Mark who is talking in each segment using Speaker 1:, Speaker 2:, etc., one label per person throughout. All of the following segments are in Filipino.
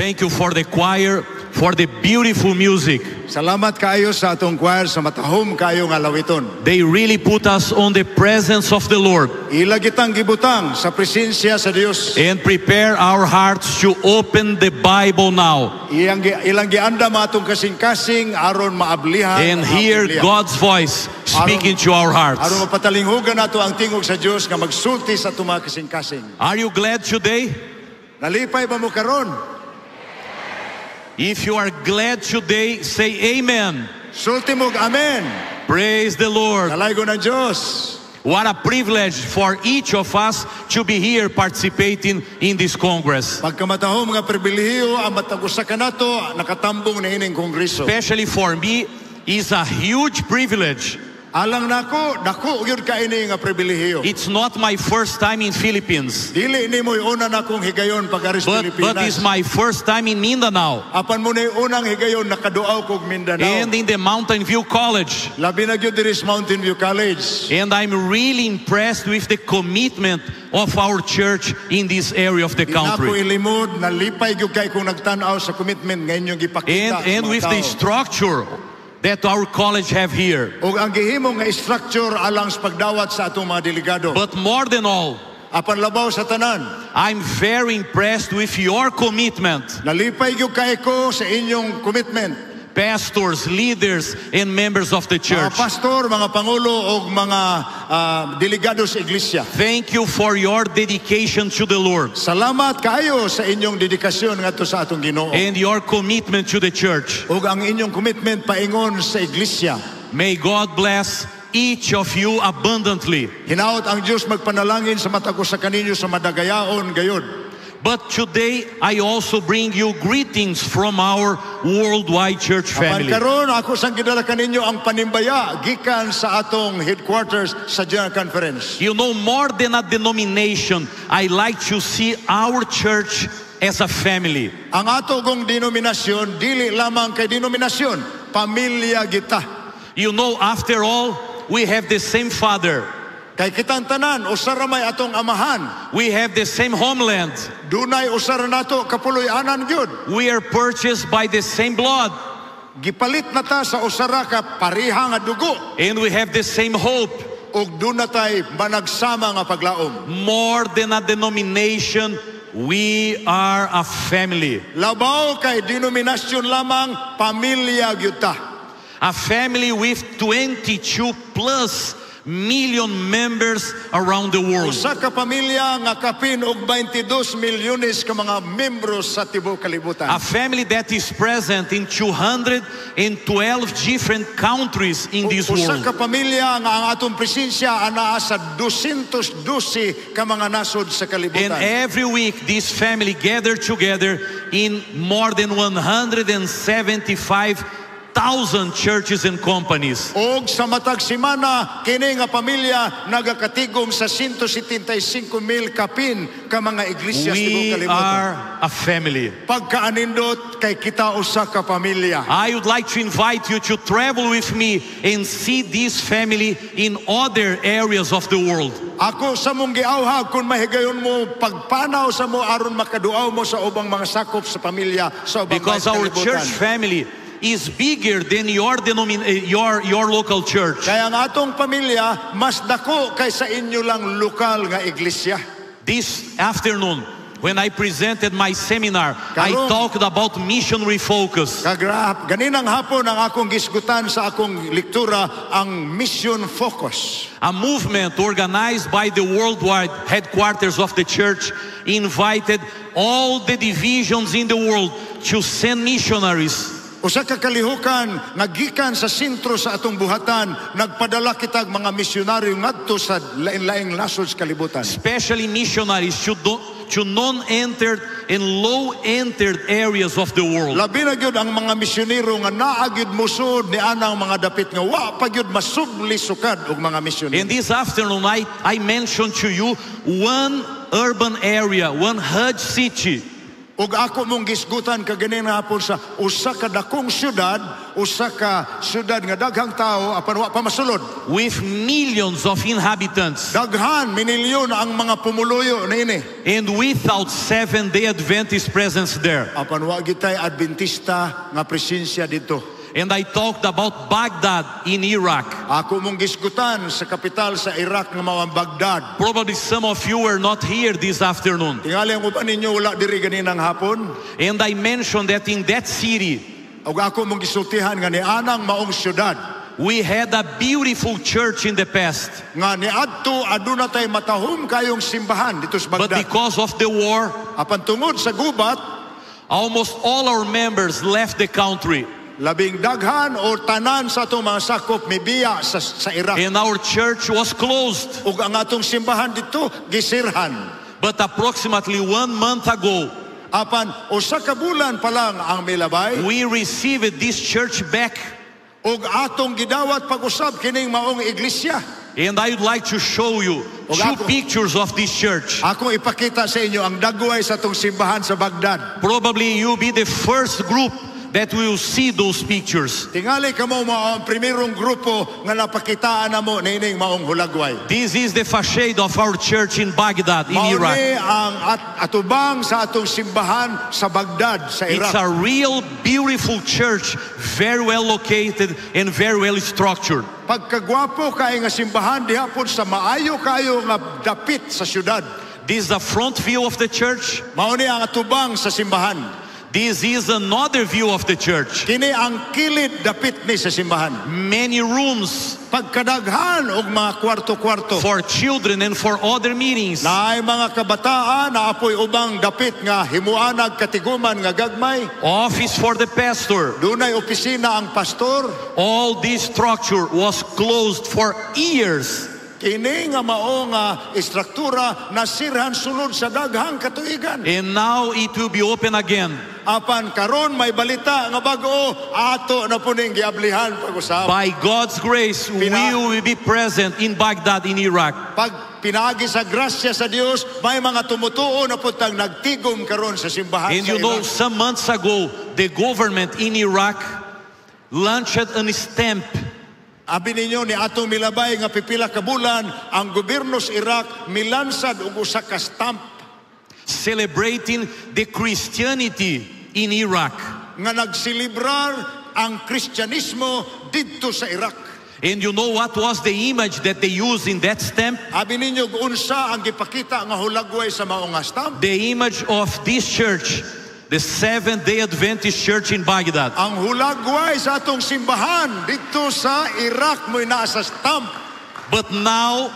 Speaker 1: Thank you for the choir, for the beautiful music.
Speaker 2: Salamat kayo sa atong choir sa matahom kayo nga lawiton.
Speaker 1: They really put us on the presence of the Lord
Speaker 2: Ila kitang gibutang sa presensya sa Dios.
Speaker 1: and prepare our hearts to open the Bible now
Speaker 2: Ilang gianda matong kasing-kasing aron maablihan
Speaker 1: and hear God's voice speaking to our
Speaker 2: aron
Speaker 1: hearts.
Speaker 2: mapatalinghugan nato ang tingog sa Dios nga magsulti sa atong mga kasing-kasing.
Speaker 1: Are you glad today?
Speaker 2: Nalipay ba mo karon?
Speaker 1: If you are glad today, say amen.
Speaker 2: Sulti mo, amen.
Speaker 1: Praise the Lord.
Speaker 2: Kalaygo ng Dios.
Speaker 1: What a privilege for each of us to be here participating in this Congress.
Speaker 2: Pagkamatahom nga pribilehiyo ang matagusa kanato nakatambong na ining kongreso.
Speaker 1: Especially for me, it's a huge privilege.
Speaker 2: Alang nako, dako gyud ka ini nga pribilehiyo.
Speaker 1: It's not my first time in Philippines,
Speaker 2: Dili nimo una na kong higayon pag-aris
Speaker 1: but
Speaker 2: Pilipinas.
Speaker 1: it's my first time in Mindanao
Speaker 2: Apan mo na unang higayon nakaduaw kog Mindanao.
Speaker 1: and in the Mountain View College.
Speaker 2: Labi na gyud diri sa Mountain View College.
Speaker 1: And I'm really impressed with the commitment of our church in this area of the
Speaker 2: Di na ko
Speaker 1: country.
Speaker 2: ilimod, nalipay gyud kay kung nagtan-aw sa commitment nga inyong gipakita.
Speaker 1: And
Speaker 2: sa
Speaker 1: with
Speaker 2: mga
Speaker 1: the
Speaker 2: tao.
Speaker 1: structure that our college have here.
Speaker 2: Og ang gihimo nga structure alang sa pagdawat sa atong mga delegado.
Speaker 1: But more than all,
Speaker 2: Apan labaw sa tanan,
Speaker 1: I'm very impressed with your commitment,
Speaker 2: nalipay gyud kay ko sa inyong commitment.
Speaker 1: pastors, leaders, and members of the
Speaker 2: Mga
Speaker 1: church.
Speaker 2: pastor, mga pangulo og mga delegado sa iglesia.
Speaker 1: Thank you for your dedication to the Lord
Speaker 2: Salamat kayo sa inyong dedikasyon ngadto sa atong Ginoo.
Speaker 1: and your commitment to the church.
Speaker 2: Ug ang inyong commitment paingon sa iglesia.
Speaker 1: May God bless each of you abundantly.
Speaker 2: Hinaot ang Dios magpanalangin sa matag usa kaninyo sa madagayaon gayud.
Speaker 1: But today, I also bring you greetings from our worldwide church
Speaker 2: Apan
Speaker 1: family.
Speaker 2: karon ako sang gidala kaninyo ang panimbaya gikan sa atong headquarters sa General Conference.
Speaker 1: You know, more than a denomination, I like to see our church as a family.
Speaker 2: Ang atong denominasyon dili lamang kay denominasyon, pamilya kita.
Speaker 1: You know, after all, we have the same Father.
Speaker 2: Kay kitang tanan usara may atong amahan.
Speaker 1: We have the same homeland.
Speaker 2: Dunay usara nato kapuloy-anan gyud.
Speaker 1: We are purchased by the same blood.
Speaker 2: Gipalit na ta sa usara ka pareha nga dugo.
Speaker 1: And we have the same hope.
Speaker 2: Ug doon na tay managsama nga paglaom.
Speaker 1: More than a denomination, we are a family.
Speaker 2: Labaw kay denominasyon lamang, pamilya gyud ta.
Speaker 1: A family with 22 plus million members around the world.
Speaker 2: Usa ka pamilya nga kapin og 22 milyones ka mga membro sa tibuok kalibutan.
Speaker 1: A family that is present in 212 different countries in this
Speaker 2: Usa
Speaker 1: world.
Speaker 2: ka pamilya nga ang atong presensya anaa sa 212 ka mga nasod sa
Speaker 1: And
Speaker 2: kalibutan.
Speaker 1: every week, this family gather together in more than 175,000 churches and companies.
Speaker 2: Og sa matag semana kini nga pamilya nagakatigom sa 175,000 kapin ka mga iglesia sa tibuok
Speaker 1: We
Speaker 2: kalibutan.
Speaker 1: are a family.
Speaker 2: Pagkaanindot kay kita usa ka pamilya.
Speaker 1: I would like to invite you to travel with me and see this family in other areas of the world.
Speaker 2: Ako sa mong giawhag kung mahigayon mo pagpanaw sa mo aron makaduaw mo sa ubang mga sakop sa pamilya sa ubang
Speaker 1: Because
Speaker 2: mga
Speaker 1: our
Speaker 2: kalibutan.
Speaker 1: church family is bigger than your local church.
Speaker 2: Kaya ang atong pamilya mas dako kaysa inyo lang lokal nga iglesia.
Speaker 1: This afternoon, when I presented my seminar, I
Speaker 2: Karong-
Speaker 1: talked about missionary focus.
Speaker 2: Ganinang hapon ang akong gisgutan sa akong lektura ang mission focus.
Speaker 1: A movement organized by the worldwide headquarters of the church invited all the divisions in the world to send missionaries.
Speaker 2: Usa ka kalihukan nga gikan sa sentro sa atong buhatan, nagpadala kitag mga misyonaryo ngadto sa lain-laing nasod sa kalibutan.
Speaker 1: Especially missionaries to non-entered and low-entered areas of the world.
Speaker 2: Labi na gyud ang mga misyonero nga naa gyud musod ni anang mga dapit nga wa pa gyud masubli sukad og mga misyonero.
Speaker 1: And this afternoon, I mentioned to you one urban area, one Hajj city.
Speaker 2: ug ako mong gisgutan kaganin hapon sa usa ka dakong syudad nga daghang tao apan wa pa masulod.
Speaker 1: with millions of inhabitants,
Speaker 2: Daghan minilyon ang mga pumuluyo niini.
Speaker 1: and without Seventh-day Adventist presence there.
Speaker 2: Apan wa gitay Adventista nga presensya dito.
Speaker 1: And I talked about Baghdad in Iraq.
Speaker 2: Ako mong gisgutan sa kapital sa Iraq nga mao ang Baghdad.
Speaker 1: Probably some of you were not here this afternoon.
Speaker 2: Tingali ang uban ninyo wala diri ganinang hapon.
Speaker 1: And I mentioned that in that city,
Speaker 2: Ug ako mong gisultihan nga ni anang maong syudad
Speaker 1: we had a beautiful church in the past.
Speaker 2: nga niadto aduna tay matahom kayong simbahan dito sa
Speaker 1: But
Speaker 2: Baghdad.
Speaker 1: because of the war,
Speaker 2: Apan tungod sa gubat,
Speaker 1: almost all our members left the country.
Speaker 2: labing daghan o tanan sa atong mga sakop mibiya sa Iraq.
Speaker 1: And our church was closed.
Speaker 2: Ug ang atong simbahan dito gisirhan.
Speaker 1: But approximately 1 month ago,
Speaker 2: Apan usa ka bulan pa lang ang milabay
Speaker 1: we received this church back.
Speaker 2: ug atong gidawat pag-usab kining maong iglesia.
Speaker 1: And I would like to show you two pictures of this church.
Speaker 2: Ako ipakita sa inyo ang dagway sa atong simbahan sa Baghdad.
Speaker 1: Probably you'll be the first group that will see those pictures.
Speaker 2: Tingali kamo mao ang primerong grupo nga napakitaan namo nining maong hulagway.
Speaker 1: This is the facade of our church in Baghdad, in
Speaker 2: Mao
Speaker 1: Iraq.
Speaker 2: ni ang atubang sa atong simbahan sa Baghdad sa
Speaker 1: It's
Speaker 2: Iraq.
Speaker 1: a real beautiful church, very well located and very well structured.
Speaker 2: Pagkagwapo kay nga simbahan dihapon sa maayo kayo nga dapit sa syudad.
Speaker 1: This is the front view of the church.
Speaker 2: Mao ni ang atubang sa simbahan.
Speaker 1: This is another view of the church.
Speaker 2: Kini ang kilid dapit ni sa simbahan.
Speaker 1: Many rooms
Speaker 2: Pagkadaghan og mga kwarto-kwarto.
Speaker 1: for children and for other meetings.
Speaker 2: Naay mga kabataan na apoy ubang dapit nga himuanag katiguman nga gagmay.
Speaker 1: Office for the pastor.
Speaker 2: Dunay opisina ang pastor.
Speaker 1: All this structure was closed for years.
Speaker 2: Kini nga mao nga istruktura nasirhan sulod sa daghang katuigan.
Speaker 1: And now it will be open again.
Speaker 2: Apan karon may balita nga bag-o ato na puning giablihan pag-usab.
Speaker 1: By God's grace, we will be present in Baghdad, in Iraq.
Speaker 2: Pag pinaagi sa grasya sa Dios, may mga tumutuo na putang nagtigom karon sa simbahan
Speaker 1: And
Speaker 2: sa
Speaker 1: you know,
Speaker 2: Iraq.
Speaker 1: some months ago, the government in Iraq launched a stamp
Speaker 2: Abi ninyo ni atong milabay nga pipila ka bulan ang gobyerno sa Iraq milansad og usa ka stamp
Speaker 1: celebrating the Christianity in Iraq.
Speaker 2: nga nagsilibrar ang Kristyanismo didto sa Iraq.
Speaker 1: And you know what was the image that they used in that stamp?
Speaker 2: Abi ninyo unsa ang gipakita nga hulagway sa mao nga stamp?
Speaker 1: The image of this church, the Seventh-day Adventist Church in Baghdad.
Speaker 2: Ang hulagway sa atong simbahan dito sa Iraq mo'y nasa stamp.
Speaker 1: But now,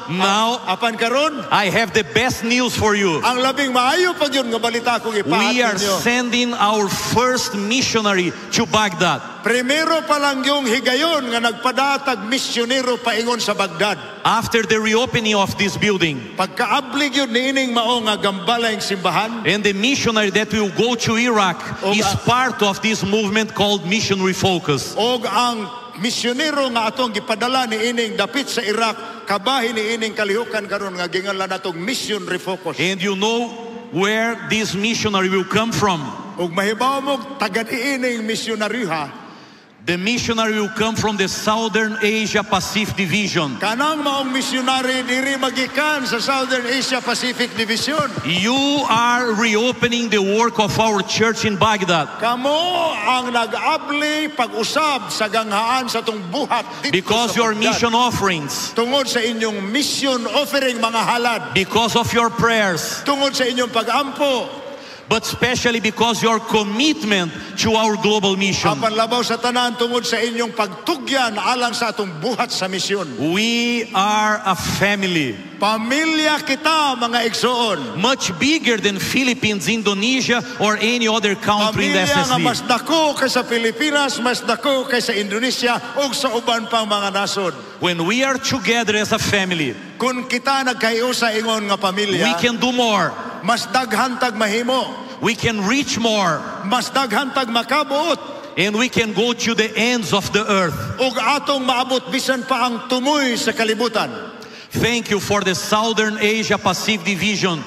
Speaker 2: Apan karon,
Speaker 1: I have the best news for you.
Speaker 2: ang labing maayo pa yun nga balita kong ipahat
Speaker 1: We are
Speaker 2: ninyo.
Speaker 1: sending our first missionary to Baghdad.
Speaker 2: Primero pa lang yung higayon nga nagpadatag misyonero paingon sa Baghdad.
Speaker 1: After the reopening of this building.
Speaker 2: Pagkaablig yun niining mao nga gambalayng simbahan.
Speaker 1: And the missionary that will go to Iraq is part of this movement called Mission Refocus.
Speaker 2: Og ang misyonero nga atong gipadala ni ining dapit sa Iraq kabahin ni ining kalihukan karon nga ginganlan natong Mission Refocus.
Speaker 1: And you know where this missionary will come from.
Speaker 2: Og mahibaw mo taga ining misyonaryo.
Speaker 1: The missionary will come from the Southern Asia Pacific Division.
Speaker 2: Kanang maong misyonary diri magikan sa Southern Asia Pacific Division.
Speaker 1: You are reopening the work of our church in Baghdad.
Speaker 2: Kamo ang nag-abli pag-usab sa ganghaan sa tong buhat dito
Speaker 1: Because
Speaker 2: sa
Speaker 1: your
Speaker 2: Baghdad.
Speaker 1: mission offerings,
Speaker 2: Tungod sa inyong mission offering mga halad.
Speaker 1: because of your prayers,
Speaker 2: Tungod sa inyong pag-ampo.
Speaker 1: but especially because your commitment to our global mission.
Speaker 2: Apan labaw sa tanan tungod sa inyong pagtugyan alang sa atong buhat sa misyon.
Speaker 1: We are a family.
Speaker 2: Pamilya kita mga igsoon.
Speaker 1: Much bigger than Philippines, Indonesia, or any other country in the
Speaker 2: Pamilya nga mas
Speaker 1: SSD.
Speaker 2: dako kaysa Pilipinas, mas dako kaysa Indonesia ug sa uban pang mga nasod.
Speaker 1: When we are together as a family,
Speaker 2: Kung kita nagkayusa ingon nga pamilya,
Speaker 1: we can do more.
Speaker 2: mas daghan tag mahimo,
Speaker 1: We can reach more.
Speaker 2: mas daghan tag makabuot,
Speaker 1: And we can go to the ends of the earth.
Speaker 2: ug atong maabot bisan pa ang tumoy sa kalibutan.
Speaker 1: Thank you for the Southern Asia Pacific Division.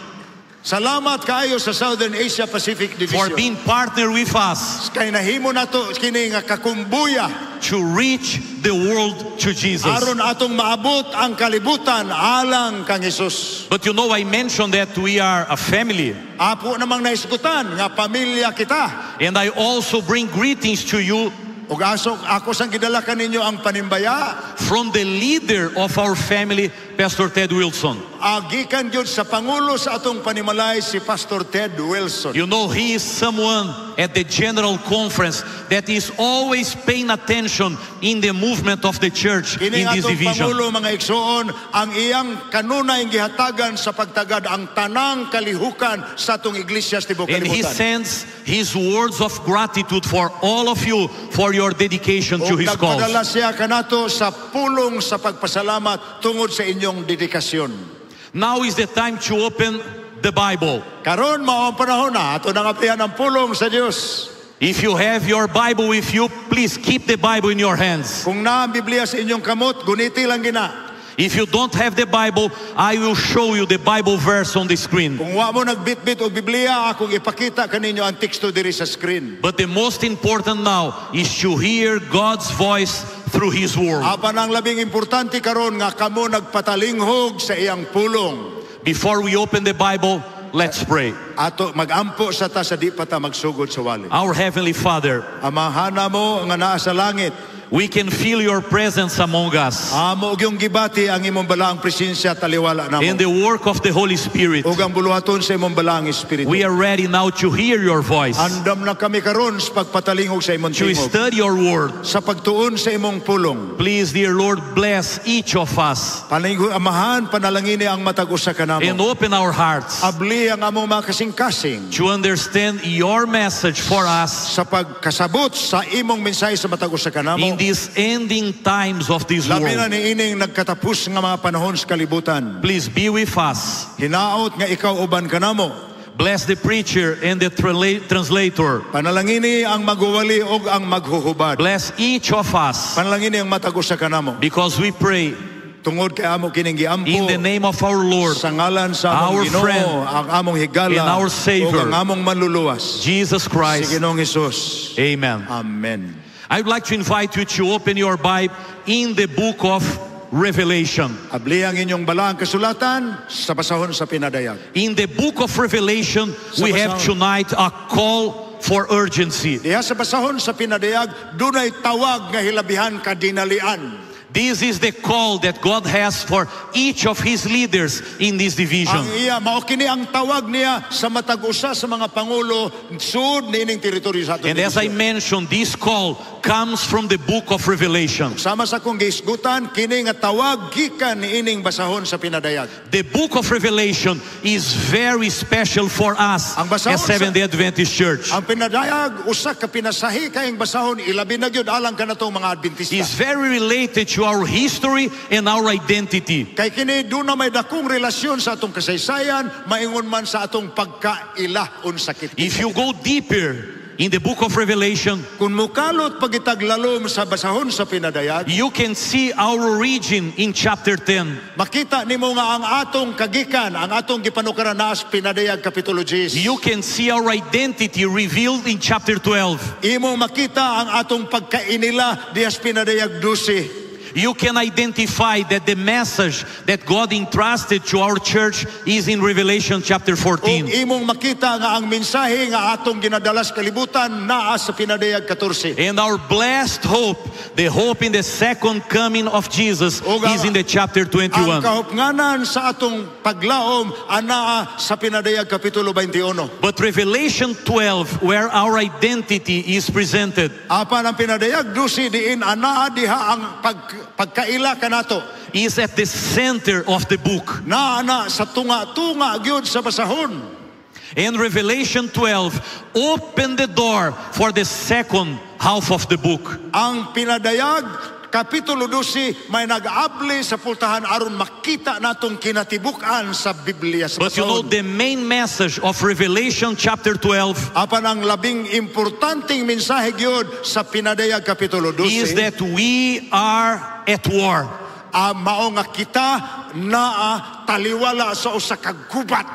Speaker 2: Salamat kaayo sa Southern Asia Pacific
Speaker 1: for
Speaker 2: Division.
Speaker 1: being partner with us
Speaker 2: Kay nahimo nato kini nga kakumbuya
Speaker 1: to reach the world to Jesus.
Speaker 2: aron atong maabot ang kalibutan alang kang Hesus.
Speaker 1: But you know, I mentioned that we are a family.
Speaker 2: Apo namang naisgutan nga pamilya kita.
Speaker 1: And I also bring greetings to you
Speaker 2: Ug ako sang gidala kaninyo ang panimbaya
Speaker 1: from the leader of our family, Pastor Ted Wilson.
Speaker 2: gikan gyud sa pangulo sa atong panimalay si Pastor Ted Wilson.
Speaker 1: You know, he is someone at the General Conference that is always paying attention in the movement of the church in
Speaker 2: Kining
Speaker 1: this
Speaker 2: atong
Speaker 1: division.
Speaker 2: pangulo mga igsoon ang iyang kanunay gihatagan sa pagtagad ang tanang kalihukan sa atong iglesia sa tibuok
Speaker 1: And he
Speaker 2: kalibutan.
Speaker 1: sends his words of gratitude for all of you for your dedication to
Speaker 2: Ug
Speaker 1: his cause.
Speaker 2: nagpadala siya kanato sa pulong sa pagpasalamat tungod sa inyong dedikasyon.
Speaker 1: Now is the time to open the Bible.
Speaker 2: Karon mao ang panahon na ato nang aplihan ang pulong sa Dios.
Speaker 1: If you have your Bible with you, please keep the Bible in your hands.
Speaker 2: Kung na ang Biblia sa inyong kamot, guniti lang gina.
Speaker 1: If you don't have the Bible, I will show you the Bible verse on the screen.
Speaker 2: Kung wa mo nagbitbit og Biblia, akong ipakita kaninyo ang teksto diri sa screen.
Speaker 1: But the most important now is to hear God's voice through His Word.
Speaker 2: Apan ang labing importante karon nga kamo nagpatalinghog sa iyang pulong.
Speaker 1: Before we open the Bible, let's pray.
Speaker 2: Ato magampo sa ta sa di pa ta magsugod sa wali.
Speaker 1: Our Heavenly Father,
Speaker 2: Amahana mo nga naa sa langit.
Speaker 1: we can feel your presence among us
Speaker 2: Amo og yung gibati ang imong balaang presensya taliwala namo.
Speaker 1: and the work of the Holy Spirit.
Speaker 2: Ug ang buluhaton sa imong balaang espiritu.
Speaker 1: We are ready now to hear your voice,
Speaker 2: Andam na kami karon sa pagpatalingog sa imong
Speaker 1: to
Speaker 2: tingog.
Speaker 1: study your Word.
Speaker 2: Sa pagtuon sa imong pulong.
Speaker 1: Please, dear Lord, bless each of us
Speaker 2: Panalingog amahan panalangini ang matag usa ka
Speaker 1: and
Speaker 2: namo.
Speaker 1: open our hearts
Speaker 2: Abli ang among mga kasing-kasing
Speaker 1: to understand your message for us
Speaker 2: sa pagkasabot sa imong mensahe sa matag usa ka namo.
Speaker 1: in these ending times of this
Speaker 2: Labi na
Speaker 1: world.
Speaker 2: ni ining nagkatapos nga mga panahon sa kalibutan.
Speaker 1: Please be with us.
Speaker 2: Hinaot nga ikaw uban ka namo.
Speaker 1: Bless the preacher and the translator.
Speaker 2: Panalangini ang maghuwali og ang maghuhubad.
Speaker 1: Bless each of us,
Speaker 2: Panalangini ang matag usa ka namo.
Speaker 1: because we pray
Speaker 2: Tungod kay amo kining giampo
Speaker 1: in the name of our Lord,
Speaker 2: sa ngalan sa
Speaker 1: our
Speaker 2: among
Speaker 1: friend,
Speaker 2: Ginoo, ang among higala
Speaker 1: and our Savior,
Speaker 2: ug ang among manluluwas.
Speaker 1: Jesus
Speaker 2: Si
Speaker 1: Christ.
Speaker 2: Ginoong Hesus.
Speaker 1: Amen.
Speaker 2: Amen.
Speaker 1: I would like to invite you to open your Bible in the book of Revelation.
Speaker 2: Abli ang inyong balaang kasulatan sa basahon sa pinadayag.
Speaker 1: In the book of Revelation, we have tonight a call for urgency.
Speaker 2: Diha sa basahon sa pinadayag, dunay tawag nga hilabihan kadinalian.
Speaker 1: This is the call that God has for each of His leaders in this division.
Speaker 2: Ang iya mao kini ang tawag niya sa matag usa sa mga pangulo sud niining teritoryo sa aton.
Speaker 1: And as I mentioned, this call comes from the book of Revelation.
Speaker 2: Sama sa kong giisgutan kini nga tawag gikan niining basahon sa pinadayag.
Speaker 1: The book of Revelation is very special for us
Speaker 2: Ang basahon
Speaker 1: as Seventh-day Adventist Church.
Speaker 2: Ang pinadayag usa ka pinasahi kayong basahon ilabi na gyud alang kanatong mga Adventista.
Speaker 1: It's very related to our history and our identity.
Speaker 2: Kay kini doon na may dakong relasyon sa atong kasaysayan, maingon man sa atong pagkaila unsakit.
Speaker 1: If you go deeper in the book of Revelation,
Speaker 2: Kung mukalot pagitaglalom sa basahon sa pinadayag,
Speaker 1: you can see our origin in chapter 10.
Speaker 2: makita nimo nga ang atong kagikan, ang atong gipanukaran naas pinadayag kapitulo 10.
Speaker 1: You can see our identity revealed in chapter 12.
Speaker 2: Imo makita ang atong pagkainila dias pinadayag 12.
Speaker 1: You can identify that the message that God entrusted to our church is in Revelation chapter
Speaker 2: Ug
Speaker 1: 14.
Speaker 2: imong makita nga ang mensahe nga atong ginadala sa kalibutan naa sa pinadayag 14.
Speaker 1: And our blessed hope, the hope in the second coming of Jesus, is in the chapter
Speaker 2: Ang
Speaker 1: 21.
Speaker 2: kahupnganan sa atong paglaom anaa sa pinadayag kapitulo 21.
Speaker 1: But Revelation 12, where our identity is presented,
Speaker 2: Apan ang pinadayag 12 diin anaa diha ang pagkaila kanato.
Speaker 1: is at the center of the book.
Speaker 2: Naa sa tunga-tunga gyud sa basahon.
Speaker 1: And Revelation 12 opened the door for the second half of the book.
Speaker 2: Ang pinadayag kapitulo 12 may nag-abli sa pultahan aron makita natong kinatibukan sa Biblia sa
Speaker 1: But you know,
Speaker 2: basahon.
Speaker 1: the main message of Revelation chapter 12
Speaker 2: Apan ang labing importanteng mensahe gyud sa pinadayag kapitulo 12
Speaker 1: is that we are at war.
Speaker 2: mao nga kita naa taliwala sa usa ka gubat.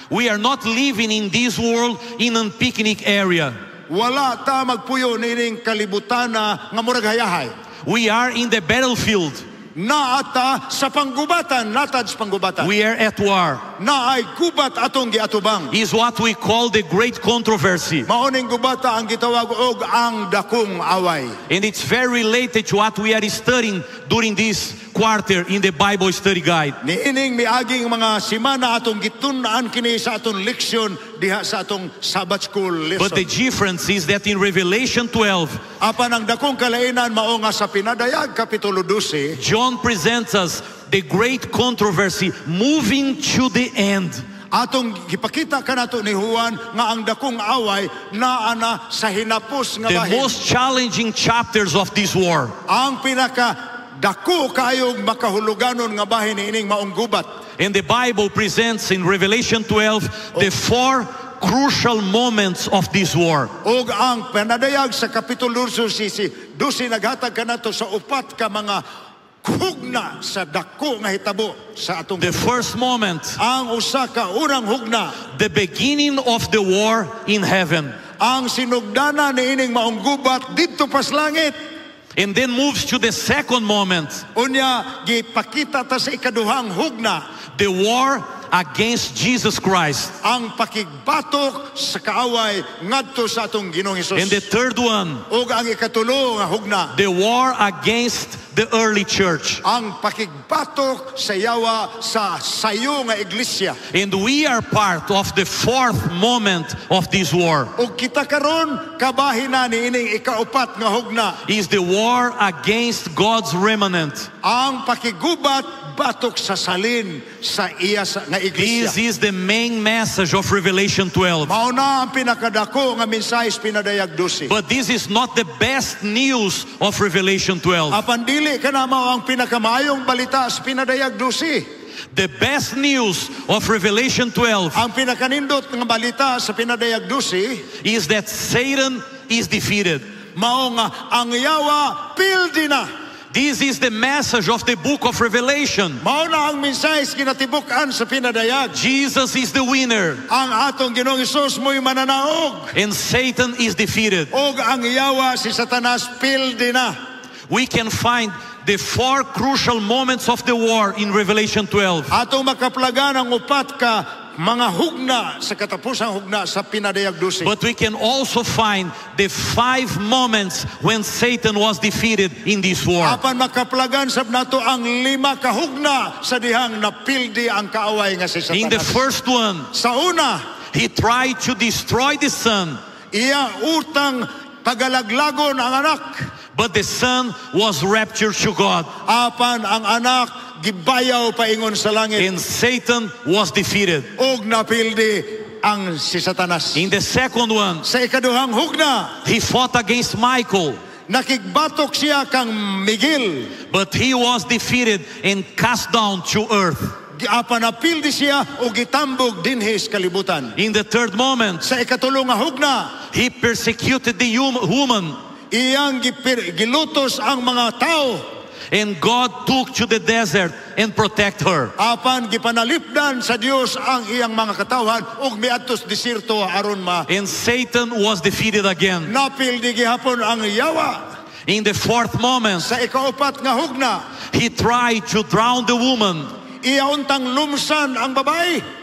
Speaker 1: We are not living in this world in a picnic area.
Speaker 2: Wala ta magpuyo nining kalibutan na nga murag hayahay.
Speaker 1: We are in the battlefield.
Speaker 2: Naata sa panggubatan, natad sa panggubatan.
Speaker 1: We are at war.
Speaker 2: Naay gubat atong giatubang.
Speaker 1: Is what we call the great controversy.
Speaker 2: Maoning gubata ang gitawag og ang dakong away.
Speaker 1: And it's very related to what we are studying during this quarter in the Bible study guide.
Speaker 2: Niining miaging mga simana atong gitun-an kini sa atong leksyon diha sa atong Sabbath school lesson.
Speaker 1: But the difference is that in Revelation 12,
Speaker 2: apan ang dakong kalainan mao nga sa pinadayag kapitulo 12,
Speaker 1: John presents us the great controversy moving to the end.
Speaker 2: atong gipakita kanato ni Juan nga ang dakong away naa na sa hinapos nga
Speaker 1: The
Speaker 2: bahin.
Speaker 1: most challenging chapters of this war.
Speaker 2: Ang pinaka dako kayong makahuluganon nga bahin ining maong gubat.
Speaker 1: And the Bible presents in Revelation 12 the four crucial moments of this war.
Speaker 2: Og ang panadayag sa kapitulo 12 naghatag kanato sa upat ka mga hugna sa dako nga hitabo sa atong
Speaker 1: The first moment,
Speaker 2: ang usa ka unang hugna,
Speaker 1: the beginning of the war in heaven.
Speaker 2: ang sinugdana ni ining maong gubat didto pas langit.
Speaker 1: And then moves to the second moment,
Speaker 2: Unya gipakita ta sa ikaduhang hugna,
Speaker 1: the war against Jesus Christ.
Speaker 2: ang pakigbatok sa kaaway ngadto sa atong Ginoong Hesus.
Speaker 1: And the third one,
Speaker 2: Ug ang ikatulo nga hugna,
Speaker 1: the war against the early church.
Speaker 2: ang pakigbatok sa yawa sa sayo nga iglesia.
Speaker 1: And we are part of the fourth moment of this war.
Speaker 2: Ug kita karon kabahin na ni ining ikaupat nga hugna,
Speaker 1: Is the war against God's remnant.
Speaker 2: ang pakigubat batok sa salin sa iya nga iglesia.
Speaker 1: This is the main message of Revelation 12.
Speaker 2: Mao na ang pinakadako nga mensahe sa pinadayag 12.
Speaker 1: But this is not the best news of Revelation 12.
Speaker 2: Apan dili kana mao ang pinakamaayong balita sa pinadayag 12.
Speaker 1: The best news of Revelation 12
Speaker 2: Ang pinakanindot nga balita sa pinadayag 12
Speaker 1: is that Satan is defeated.
Speaker 2: mao nga ang yawa pildi na.
Speaker 1: This is the message of the book of Revelation.
Speaker 2: Mao na ang mensahe kinatibuk-an sa pinadayag.
Speaker 1: Jesus is the winner
Speaker 2: Ang atong Ginoong Hesus mo'y mananaog.
Speaker 1: and Satan is defeated.
Speaker 2: Og ang yawa si Satanas pildi na.
Speaker 1: We can find the four crucial moments of the war in Revelation 12.
Speaker 2: Atong makaplagan ang upat ka mga hugna sa katapusang hugna sa pinadayag 12.
Speaker 1: But we can also find the 5 moments when Satan was defeated in this war.
Speaker 2: Apan makaplagan sab nato ang 5 ka hugna sa dihang napildi ang kaaway nga si
Speaker 1: In the
Speaker 2: Satanas.
Speaker 1: first one,
Speaker 2: Sa una,
Speaker 1: he tried to destroy the son,
Speaker 2: iya utang pagalaglagon ang anak.
Speaker 1: but the son was raptured to God,
Speaker 2: Apan ang anak gibayaw paingon sa langit.
Speaker 1: and Satan was defeated.
Speaker 2: Og napildi ang si Satanas.
Speaker 1: In the second one,
Speaker 2: Sa ikaduhang hugna,
Speaker 1: he fought against Michael,
Speaker 2: nakigbatok siya kang Miguel.
Speaker 1: but he was defeated and cast down to earth.
Speaker 2: Apan napildi siya o gitambog dinhi sa kalibutan.
Speaker 1: In the third moment,
Speaker 2: Sa ikatulo nga hugna,
Speaker 1: he persecuted the woman,
Speaker 2: iyang gilutos ang mga tao.
Speaker 1: and God took to the desert and protect her.
Speaker 2: Apan gipanalipdan sa Dios ang iyang mga katawhan ug miadtos desierto aron
Speaker 1: And Satan was defeated again.
Speaker 2: napildi gihapon ang yawa.
Speaker 1: In the fourth moment,
Speaker 2: Sa ikaupat nga hugna,
Speaker 1: he tried to drown the woman,
Speaker 2: iya untang lumsan ang babae.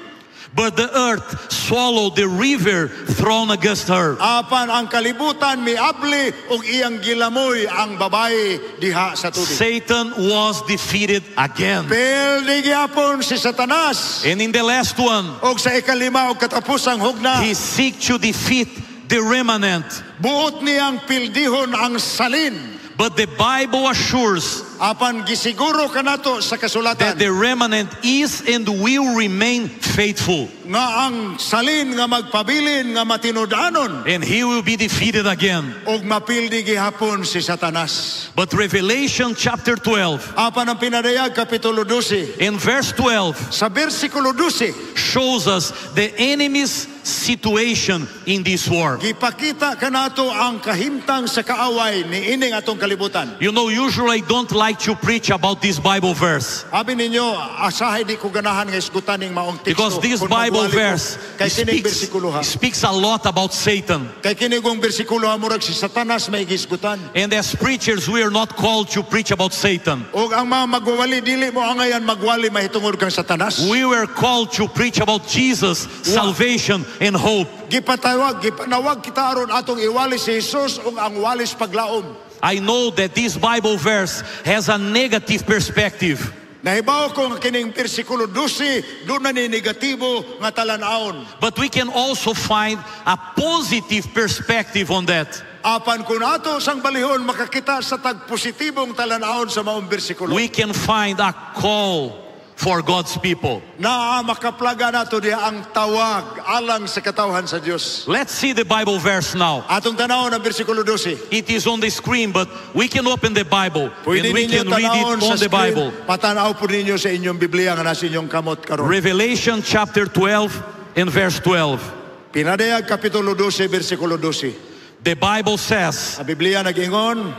Speaker 1: but the earth swallowed the river thrown against her.
Speaker 2: Apan ang kalibutan miabli ug iyang gilamoy ang babae diha sa tubig.
Speaker 1: Satan was defeated again.
Speaker 2: Pildi gihapon si Satanas.
Speaker 1: And in the last one,
Speaker 2: Og sa ikalima og katapusang hugna,
Speaker 1: he seek to defeat the remnant.
Speaker 2: buot niyang pildihon ang salin.
Speaker 1: But the Bible assures
Speaker 2: Apan gisiguro kanato sa
Speaker 1: that
Speaker 2: kasulatan
Speaker 1: the remnant is and will remain faithful,
Speaker 2: nga ang salin nga magpabilin nga matinud-anon
Speaker 1: and he will be defeated again.
Speaker 2: og mapildi gihapon si Satanas.
Speaker 1: But Revelation chapter 12
Speaker 2: Apan ang pinadayag kapitulo 12
Speaker 1: in verse 12
Speaker 2: sa bersikulo 12
Speaker 1: shows us the enemy's situation in this war.
Speaker 2: gipakita kanato ang kahimtang sa kaaway ni ining atong kalibutan.
Speaker 1: You know, usually I don't like like to preach about this Bible verse.
Speaker 2: Abi ninyo, asahay di ko ganahan nga isgutan ning maong teksto.
Speaker 1: Because this
Speaker 2: kung
Speaker 1: Bible
Speaker 2: magwali ko.
Speaker 1: verse
Speaker 2: Kay kining bersikulo ha.
Speaker 1: speaks a lot about Satan.
Speaker 2: Kay kining kong bersikulo ha murag si Satanas may gisgutan.
Speaker 1: And as preachers, we are not called to preach about Satan.
Speaker 2: Og ang mga magwali dili mo angayan magwali mahitungod kang Satanas.
Speaker 1: We were called to preach about Jesus, salvation, and hope.
Speaker 2: Gipanawag kita aron atong iwalis si Jesus ug ang walis paglaom.
Speaker 1: I know that this Bible verse has a negative perspective.
Speaker 2: Nahibaw ko nga kining bersikulo 12 doon na ni negatibo nga talan-aon.
Speaker 1: But we can also find a positive perspective on that.
Speaker 2: Apan kung ato sang balihon makakita sa tag-positibong talan-aon sa maong bersikulo.
Speaker 1: We can find a call for God's people.
Speaker 2: Na makaplaga nato diha ang tawag alang sa katawhan sa Dios.
Speaker 1: Let's see the Bible verse now.
Speaker 2: Atong tanaw ang bersikulo 12.
Speaker 1: It is on the screen, but we can open the Bible
Speaker 2: Pwede
Speaker 1: and we
Speaker 2: ninyo
Speaker 1: can read
Speaker 2: tanawon
Speaker 1: it
Speaker 2: sa
Speaker 1: on the
Speaker 2: screen.
Speaker 1: Bible.
Speaker 2: Patanaw po ninyo sa inyong Biblia nga nasa inyong kamot karon.
Speaker 1: Revelation chapter 12 and verse 12.
Speaker 2: Pinadayag kapitulo 12 bersikulo 12.
Speaker 1: The Bible says,
Speaker 2: Ang Biblia nag-ingon,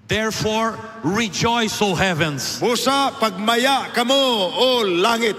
Speaker 1: therefore rejoice, O heavens,
Speaker 2: busa pagmaya kamo o langit,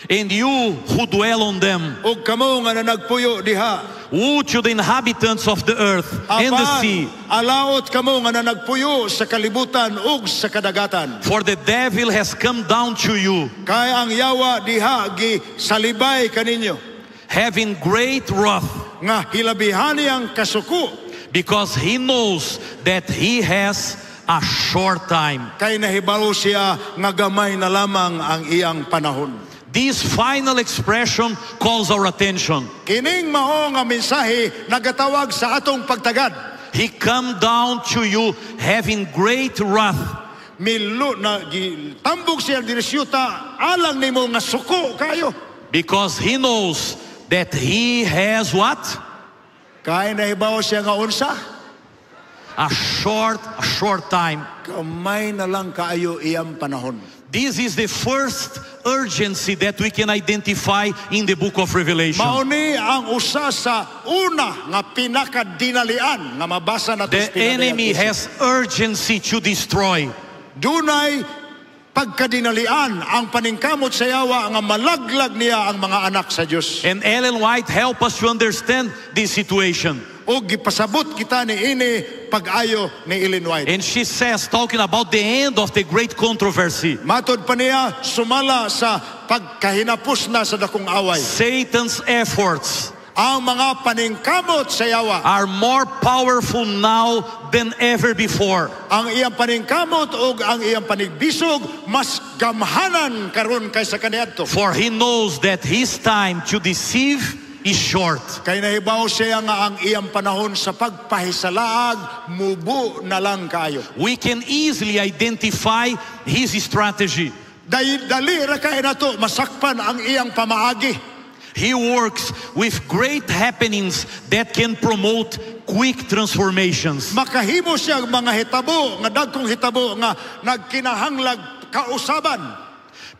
Speaker 1: and you who dwell on them.
Speaker 2: ug kamo nga nanagpuyo diha.
Speaker 1: Woe to the inhabitants of the earth and the sea,
Speaker 2: alaot kamo nga nanagpuyo sa kalibutan ug sa kadagatan.
Speaker 1: for the devil has come down to you,
Speaker 2: Kay ang yawa diha gi salibay kaninyo,
Speaker 1: having great wrath,
Speaker 2: nga hilabihan niyang kasuko,
Speaker 1: because he knows that he has a short time.
Speaker 2: kay nahibalo siya nga gamay na lamang ang iyang panahon.
Speaker 1: This final expression calls our attention.
Speaker 2: Kining mao nga mensahe nagatawag sa atong pagtagad.
Speaker 1: He come down to you having great wrath,
Speaker 2: Milo na tambok siya dirisyuta alang nimo nga suko kayo.
Speaker 1: because he knows that he has what?
Speaker 2: Kay nahibaw siya nga unsa?
Speaker 1: A short time.
Speaker 2: Kamay na lang kaayo iyang panahon.
Speaker 1: This is the first urgency that we can identify in the book of Revelation.
Speaker 2: Mauni ang usa sa una nga pinakadinalian nga mabasa nato
Speaker 1: The
Speaker 2: sa pinadayag
Speaker 1: enemy
Speaker 2: isa.
Speaker 1: has urgency to destroy.
Speaker 2: Dunay pagkadinalian ang paningkamot sa yawa nga malaglag niya ang mga anak sa Dios.
Speaker 1: And Ellen White help us to understand this situation.
Speaker 2: O gipasabot kita ni ini pag-ayo ni Ellen White.
Speaker 1: And she says, talking about the end of the great controversy,
Speaker 2: Matod pa niya sumala sa pagkahinapos na sa dakong away.
Speaker 1: Satan's efforts
Speaker 2: Ang mga paningkamot sa yawa,
Speaker 1: are more powerful now than ever before.
Speaker 2: ang iyang paningkamot o ang iyang panigbisog mas gamhanan karon kaysa kaniadto.
Speaker 1: For he knows that his time to deceive is short.
Speaker 2: Kay nahibaw siya nga ang iyang panahon sa pagpahisalaag mubo na lang kayo.
Speaker 1: We can easily identify his strategy.
Speaker 2: Dali ra kay nato masakpan ang iyang pamaagi.
Speaker 1: He works with great happenings that can promote quick transformations.
Speaker 2: Makahimo siya mga hitabo nga dagkong hitabo nga nagkinahanglag kausaban.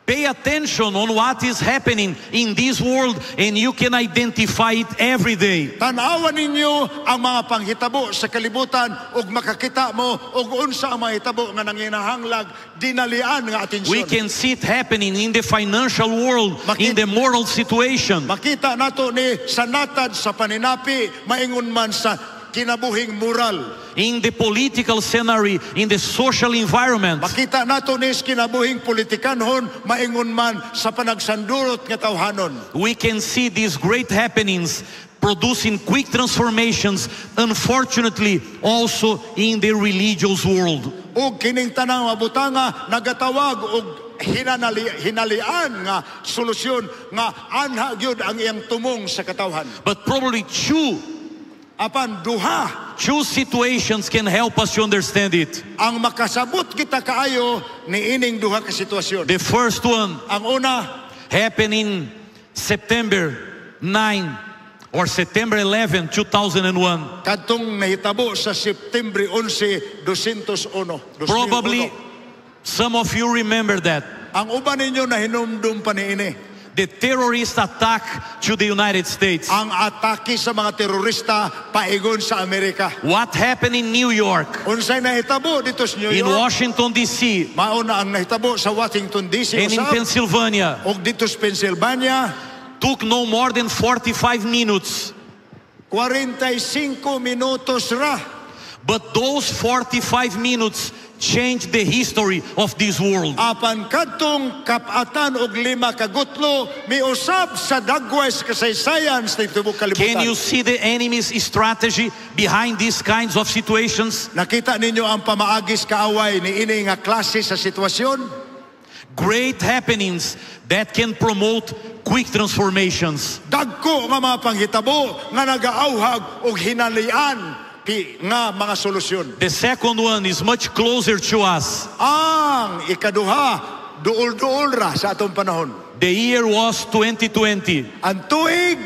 Speaker 1: Pay attention on what is happening in this world and you can identify it every day.
Speaker 2: Tanawan ninyo ang mga panghitabo sa kalibutan ug makakita mo og unsa ang mga hitabo nga nanginahanglag dinalian nga atensyon.
Speaker 1: We can see it happening in the financial world, in the moral situation.
Speaker 2: Makita nato ni sa natad sa paninapi maingon man sa kinabuhing moral.
Speaker 1: In the political scenario, in the social environment.
Speaker 2: Makita nato ni sa kinabuhing politikanhon maingon man sa panagsandurot nga tawhanon.
Speaker 1: We can see these great happenings producing quick transformations, unfortunately also in the religious world.
Speaker 2: Ug kining tanang mabutanga nagatawag og hinalian nga solusyon nga anha gyud ang iyang tumong sa katawhan.
Speaker 1: But probably two situations can help us to understand it.
Speaker 2: Ang makasabot kita kaayo ni ining duha ka sitwasyon.
Speaker 1: The first one
Speaker 2: Ang una
Speaker 1: happened in September 9 or September 11, 2001.
Speaker 2: kadtong nahitabo sa September 11, 2001.
Speaker 1: Probably some of you remember that.
Speaker 2: Ang uban ninyo na hinumdum pa ni ini.
Speaker 1: The terrorist attack to the United States.
Speaker 2: Ang atake sa mga terorista paingon sa Amerika.
Speaker 1: What happened in New York,
Speaker 2: Unsay nahitabo dito sa New
Speaker 1: in
Speaker 2: York?
Speaker 1: Washington, D.C.,
Speaker 2: Mauna ang nahitabo sa Washington DC
Speaker 1: and in
Speaker 2: usab,
Speaker 1: Pennsylvania
Speaker 2: og dito sa Pennsylvania,
Speaker 1: took no more than 45 minutes.
Speaker 2: 45 minutos ra.
Speaker 1: But those 45 minutes changed the history of this world.
Speaker 2: Apan kadtong kapatan og 5 ka gutlo miusab sa dagway sa kasaysayan sa tibok kalibutan.
Speaker 1: Can you see the enemy's strategy behind these kinds of situations?
Speaker 2: Nakita ninyo ang pamaagis kaaway ni ini nga klase sa sitwasyon?
Speaker 1: Great happenings that can promote quick transformations.
Speaker 2: Dagko nga mga panghitabo nga nagaauhag og hinalian nga mga solusyon.
Speaker 1: The second one is much closer to us.
Speaker 2: Ang ikaduha, duol-duol ra sa atong panahon.
Speaker 1: The year was 2020.
Speaker 2: Ang tuig,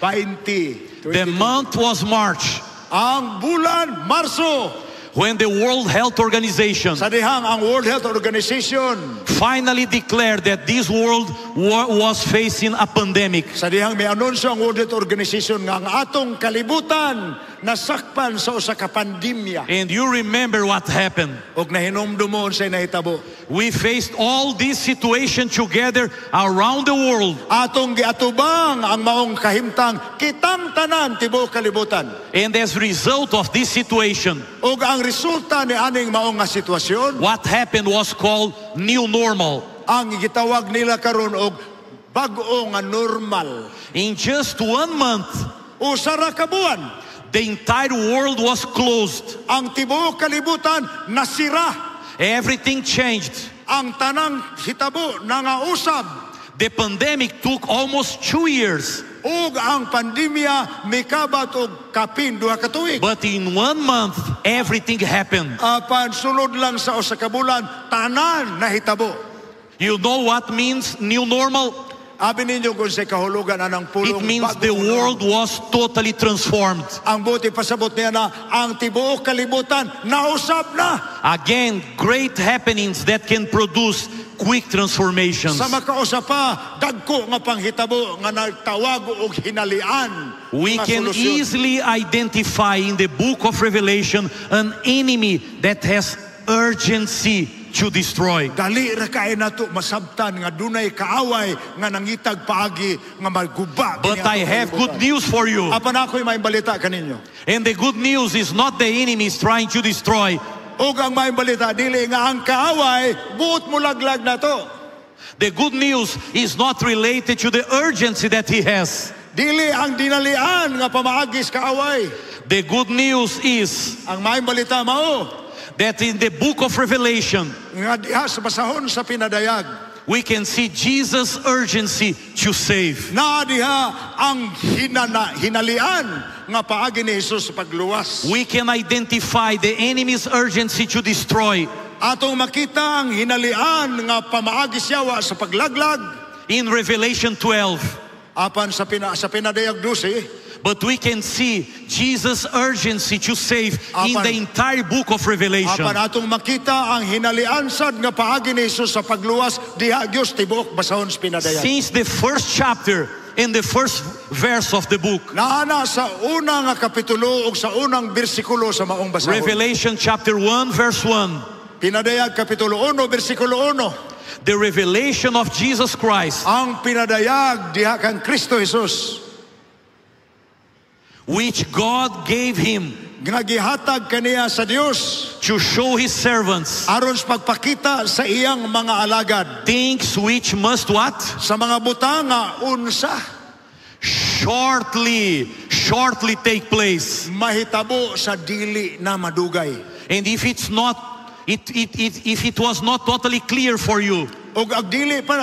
Speaker 2: 20.
Speaker 1: The month was March,
Speaker 2: Ang bulan, Marso.
Speaker 1: when the World Health Organization
Speaker 2: Sa dihang ang World Health Organization,
Speaker 1: finally declared that this world was facing a pandemic.
Speaker 2: sa dihang may anunsyo ang World Health Organization nga ang atong kalibutan nasakpan sa usa ka pandemya.
Speaker 1: And you remember what happened.
Speaker 2: Og nahinumdumon sa nahitabo.
Speaker 1: We faced all this situation together around the world.
Speaker 2: Atong giatubang ang maong kahimtang kitang tanan tibuok kalibutan.
Speaker 1: And as a result of this situation,
Speaker 2: Og ang resulta ni aning maong nga sitwasyon,
Speaker 1: what happened was called new normal.
Speaker 2: ang gitawag nila karon og bag-o nga normal.
Speaker 1: In just 1 month,
Speaker 2: Usa ra ka buwan,
Speaker 1: the entire world was closed.
Speaker 2: ang tibuok kalibutan nasira.
Speaker 1: Everything changed.
Speaker 2: Ang tanang hitabo nangausab.
Speaker 1: The pandemic took almost 2 years.
Speaker 2: Ug ang pandemya mikabat og kapin 2 ka tuig.
Speaker 1: But in 1 month, everything happened.
Speaker 2: Apan sulod lang sa usa ka bulan, tanan nahitabo.
Speaker 1: You know what means new normal?
Speaker 2: Abi ninyo kung sa kahulugan anang
Speaker 1: It
Speaker 2: pulong
Speaker 1: means the
Speaker 2: bag-o
Speaker 1: world was totally transformed.
Speaker 2: Ang buti pasabot niya na ang tibuok kalibutan nausab na.
Speaker 1: Again, great happenings that can produce quick transformations.
Speaker 2: Sa makausap pa, dagko nga panghitabo nga nagtawag og hinalian.
Speaker 1: We
Speaker 2: nga
Speaker 1: can
Speaker 2: solusyon.
Speaker 1: easily identify in the book of Revelation an enemy that has urgency to destroy.
Speaker 2: Dali ra kay nato masabtan nga dunay kaaway nga nangitag paagi nga maguba.
Speaker 1: But I have good news for you.
Speaker 2: Apan ako'y may balita kaninyo.
Speaker 1: And the good news is not the enemy is trying to destroy.
Speaker 2: Ug ang may balita dili nga ang kaaway buot mo laglag na to.
Speaker 1: The good news is not related to the urgency that he has.
Speaker 2: Dili ang dinalian nga pamaagis kaaway.
Speaker 1: The good news is
Speaker 2: Ang may balita mao
Speaker 1: that in the book of Revelation,
Speaker 2: nga diha sa basahon sa pinadayag
Speaker 1: we can see Jesus' urgency to save.
Speaker 2: na diha ang hinalian nga paagi ni Jesus sa pagluwas.
Speaker 1: We can identify the enemy's urgency to destroy
Speaker 2: Atong makita ang hinalian nga pamaagi siyawa sa paglaglag
Speaker 1: in Revelation 12.
Speaker 2: apan sa pinadayag 12.
Speaker 1: But we can see Jesus' urgency to save in
Speaker 2: Apan-
Speaker 1: the entire book of Revelation.
Speaker 2: Apan atong makita ang hinalian sad nga paagi ni Jesus sa pagluwas diha gyud tibuok basahon sa pinadayag.
Speaker 1: Since the first chapter and the first verse of the book,
Speaker 2: Naana sa unang nga kapitulo ug sa unang bersikulo sa maong basahon.
Speaker 1: Revelation chapter 1 verse 1,
Speaker 2: Pinadayag kapitulo 1 bersikulo 1.
Speaker 1: the revelation of Jesus Christ,
Speaker 2: Ang pinadayag diha kang Kristo Jesus
Speaker 1: which God gave him
Speaker 2: nga gihatag kaniya sa Dios
Speaker 1: to show his servants
Speaker 2: aron sa pagpakita sa iyang mga alagad
Speaker 1: things which must what?
Speaker 2: sa mga butang nga unsa
Speaker 1: Shortly take place.
Speaker 2: mahitabo sa dili na madugay.
Speaker 1: And if it's not, if it was not totally clear for you,
Speaker 2: Og ag dili pa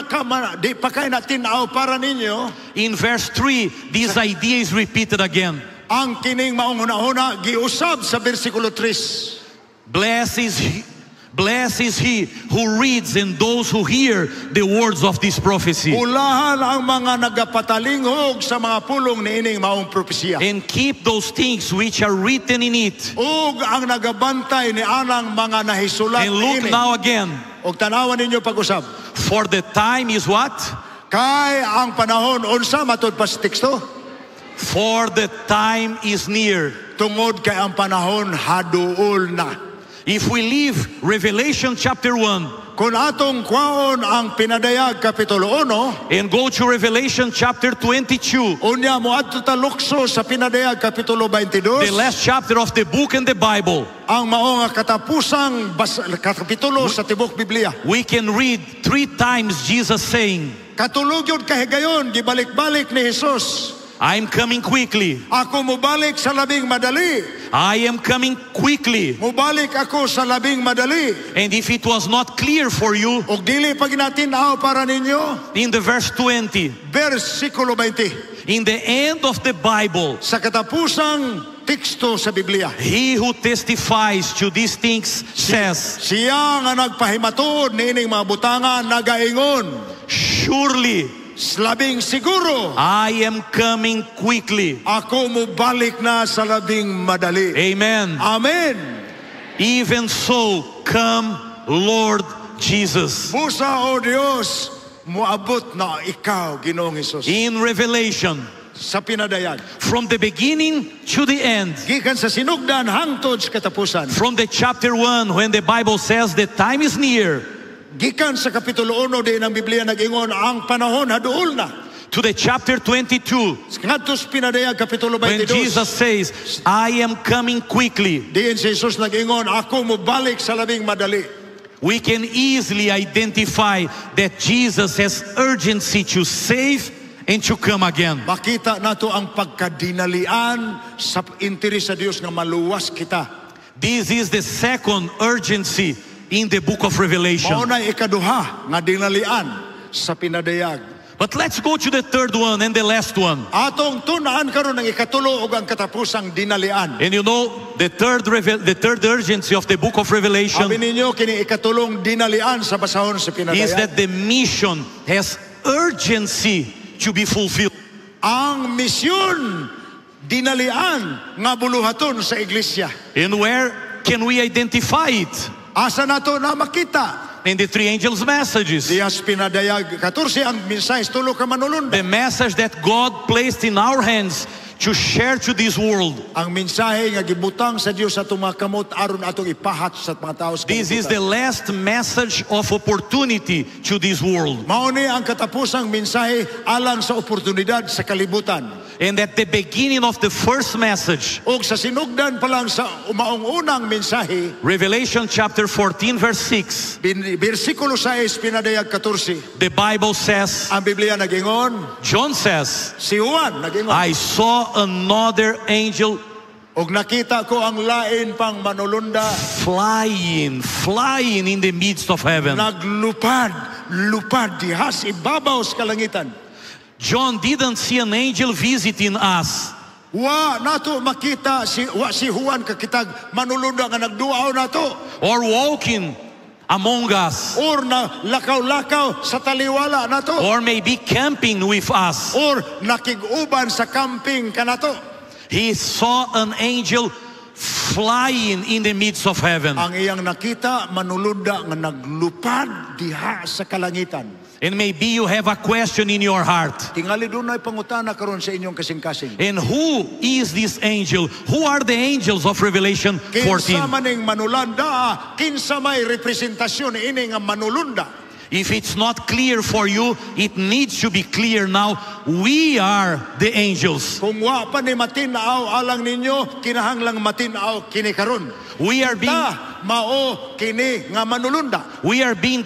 Speaker 2: di pa kay natinaw para ninyo
Speaker 1: in verse 3, this idea is repeated again.
Speaker 2: ang kining maong una-una giusab sa bersikulo 3.
Speaker 1: Blessed is he who reads and those who hear the words of this prophecy
Speaker 2: Ulahan ang mga nagapatalingog sa mga pulong niining maong propesya.
Speaker 1: and keep those things which are written in it.
Speaker 2: Ug ang nagabantay ni anang mga nahisulat
Speaker 1: And look
Speaker 2: niini.
Speaker 1: now again,
Speaker 2: Og tanawan ninyo pag-usab.
Speaker 1: for the time is what?
Speaker 2: Kay ang panahon unsa matod pa sa teksto?
Speaker 1: For the time is near.
Speaker 2: Tungod kay ang panahon haduol na.
Speaker 1: If we leave Revelation chapter 1
Speaker 2: Kung atong kwaon ang Pinadayag Kapitulo 1,
Speaker 1: and go to Revelation chapter 22,
Speaker 2: unya mo adto ta lukso sa Pinadayag Kapitulo 22,
Speaker 1: the last chapter of the book and the Bible,
Speaker 2: ang mao nga katapusang kapitulo sa tibok Biblia.
Speaker 1: we can read 3 times Jesus saying,
Speaker 2: Katulog yun kahigayon, gibalik-balik ni Jesus.
Speaker 1: I'm coming quickly.
Speaker 2: Ako mubalik sa labing madali.
Speaker 1: I am coming quickly.
Speaker 2: Mubalik ako sa labing madali.
Speaker 1: And if it was not clear for you,
Speaker 2: Og dili pag natinaw para ninyo,
Speaker 1: in the verse 20,
Speaker 2: versikulo 20,
Speaker 1: in the end of the Bible,
Speaker 2: sa katapusang teksto sa Biblia,
Speaker 1: he who testifies to these things says,
Speaker 2: siya nga nagpahimatod niining mga butangan nagaingon,
Speaker 1: surely
Speaker 2: labing siguro,
Speaker 1: I am coming quickly.
Speaker 2: ako mubalik na sa labing madali.
Speaker 1: Amen.
Speaker 2: Amen.
Speaker 1: Even so, come, Lord Jesus.
Speaker 2: Busa o Diyos, muabot na ikaw, Ginoong Hesus.
Speaker 1: In Revelation,
Speaker 2: Sa Pinadayag,
Speaker 1: from the beginning to the end,
Speaker 2: gikan sa sinugdan hangtod sa katapusan,
Speaker 1: from the chapter 1, when the Bible says the time is near,
Speaker 2: gikan sa Kapitulo 1 din ang Biblia nag-ingon ang panahon haduol na.
Speaker 1: to the chapter 22,
Speaker 2: Ngadto sa Pinadayag Kapitulo
Speaker 1: when
Speaker 2: 22,
Speaker 1: Jesus says, I am coming quickly,
Speaker 2: diin si Jesus nag-ingon, ako mubalik sa labing madali.
Speaker 1: we can easily identify that Jesus has urgency to save and to come again.
Speaker 2: Makita nato ang pagkadinalian sa interes sa Dios nga maluwas kita.
Speaker 1: This is the second urgency in the book of
Speaker 2: Mao
Speaker 1: Revelation.
Speaker 2: na ikaduha nga dinalian sa Pinadayag.
Speaker 1: But let's go to the third one and the last one.
Speaker 2: Atong tunaan karon ang ikatulo ug ang katapusang dinalian.
Speaker 1: And you know, the third urgency of the book of Revelation
Speaker 2: Sabi ninyo kini ikatulong dinalian sa basahon sa
Speaker 1: is
Speaker 2: Pinadayag.
Speaker 1: that the mission has urgency to be fulfilled.
Speaker 2: Ang misyon dinalian nga buluhaton sa iglesia.
Speaker 1: And where can we identify it?
Speaker 2: Asa nato na makita?
Speaker 1: In the three angels' messages.
Speaker 2: Diyas Pinadayag 14 ang mensahe tulo ka manulunda.
Speaker 1: The message that God placed in our hands to share to this world.
Speaker 2: Ang mensahe nga gibutang sa Dios sa atong mga kamot aron atong ipahat sa mga tawo sa
Speaker 1: This is
Speaker 2: kalibutan.
Speaker 1: the last message of opportunity to this world.
Speaker 2: Mao ni ang katapusang mensahe alang sa oportunidad sa kalibutan.
Speaker 1: And at the beginning of the first message,
Speaker 2: Og sa sinugdan pa lang sa umaong unang mensahe,
Speaker 1: Revelation chapter 14 verse 6,
Speaker 2: versikulo 6 Pinadayag 14.
Speaker 1: the Bible says,
Speaker 2: Ang Biblia nagingon,
Speaker 1: John says,
Speaker 2: si Juan nagingon,
Speaker 1: I saw another angel
Speaker 2: og nakita ko ang lain pang manulunda
Speaker 1: flying in the midst of heaven.
Speaker 2: lupad diha sa ibabaw sa kalangitan.
Speaker 1: John didn't see an angel visiting us.
Speaker 2: Wa nato makita si Juan kakitag manulunda nga nagduaw nato
Speaker 1: Or walking among us,
Speaker 2: or na lakaw-lakaw sa taliwala nato
Speaker 1: or maybe camping with us.
Speaker 2: or nakig-uban sa camping kanato.
Speaker 1: He saw an angel flying in the midst of heaven.
Speaker 2: Ang iyang nakita manulunda nga naglupad diha sa kalangitan.
Speaker 1: And maybe you have a question in your heart.
Speaker 2: Tingali dunay pangutana karon sa inyong kasing-kasing.
Speaker 1: And who is this angel? Who are the angels of Revelation
Speaker 2: Kinsa
Speaker 1: 14?
Speaker 2: maning manulanda, kinsa may representasyon ini nga manulunda.
Speaker 1: If it's not clear for you, it needs to be clear now. We are the angels.
Speaker 2: Kung wa pa ni matinaw alang ninyo, kinahanglang matinaw kini karon.
Speaker 1: We are being
Speaker 2: Mao kini nga manulunda.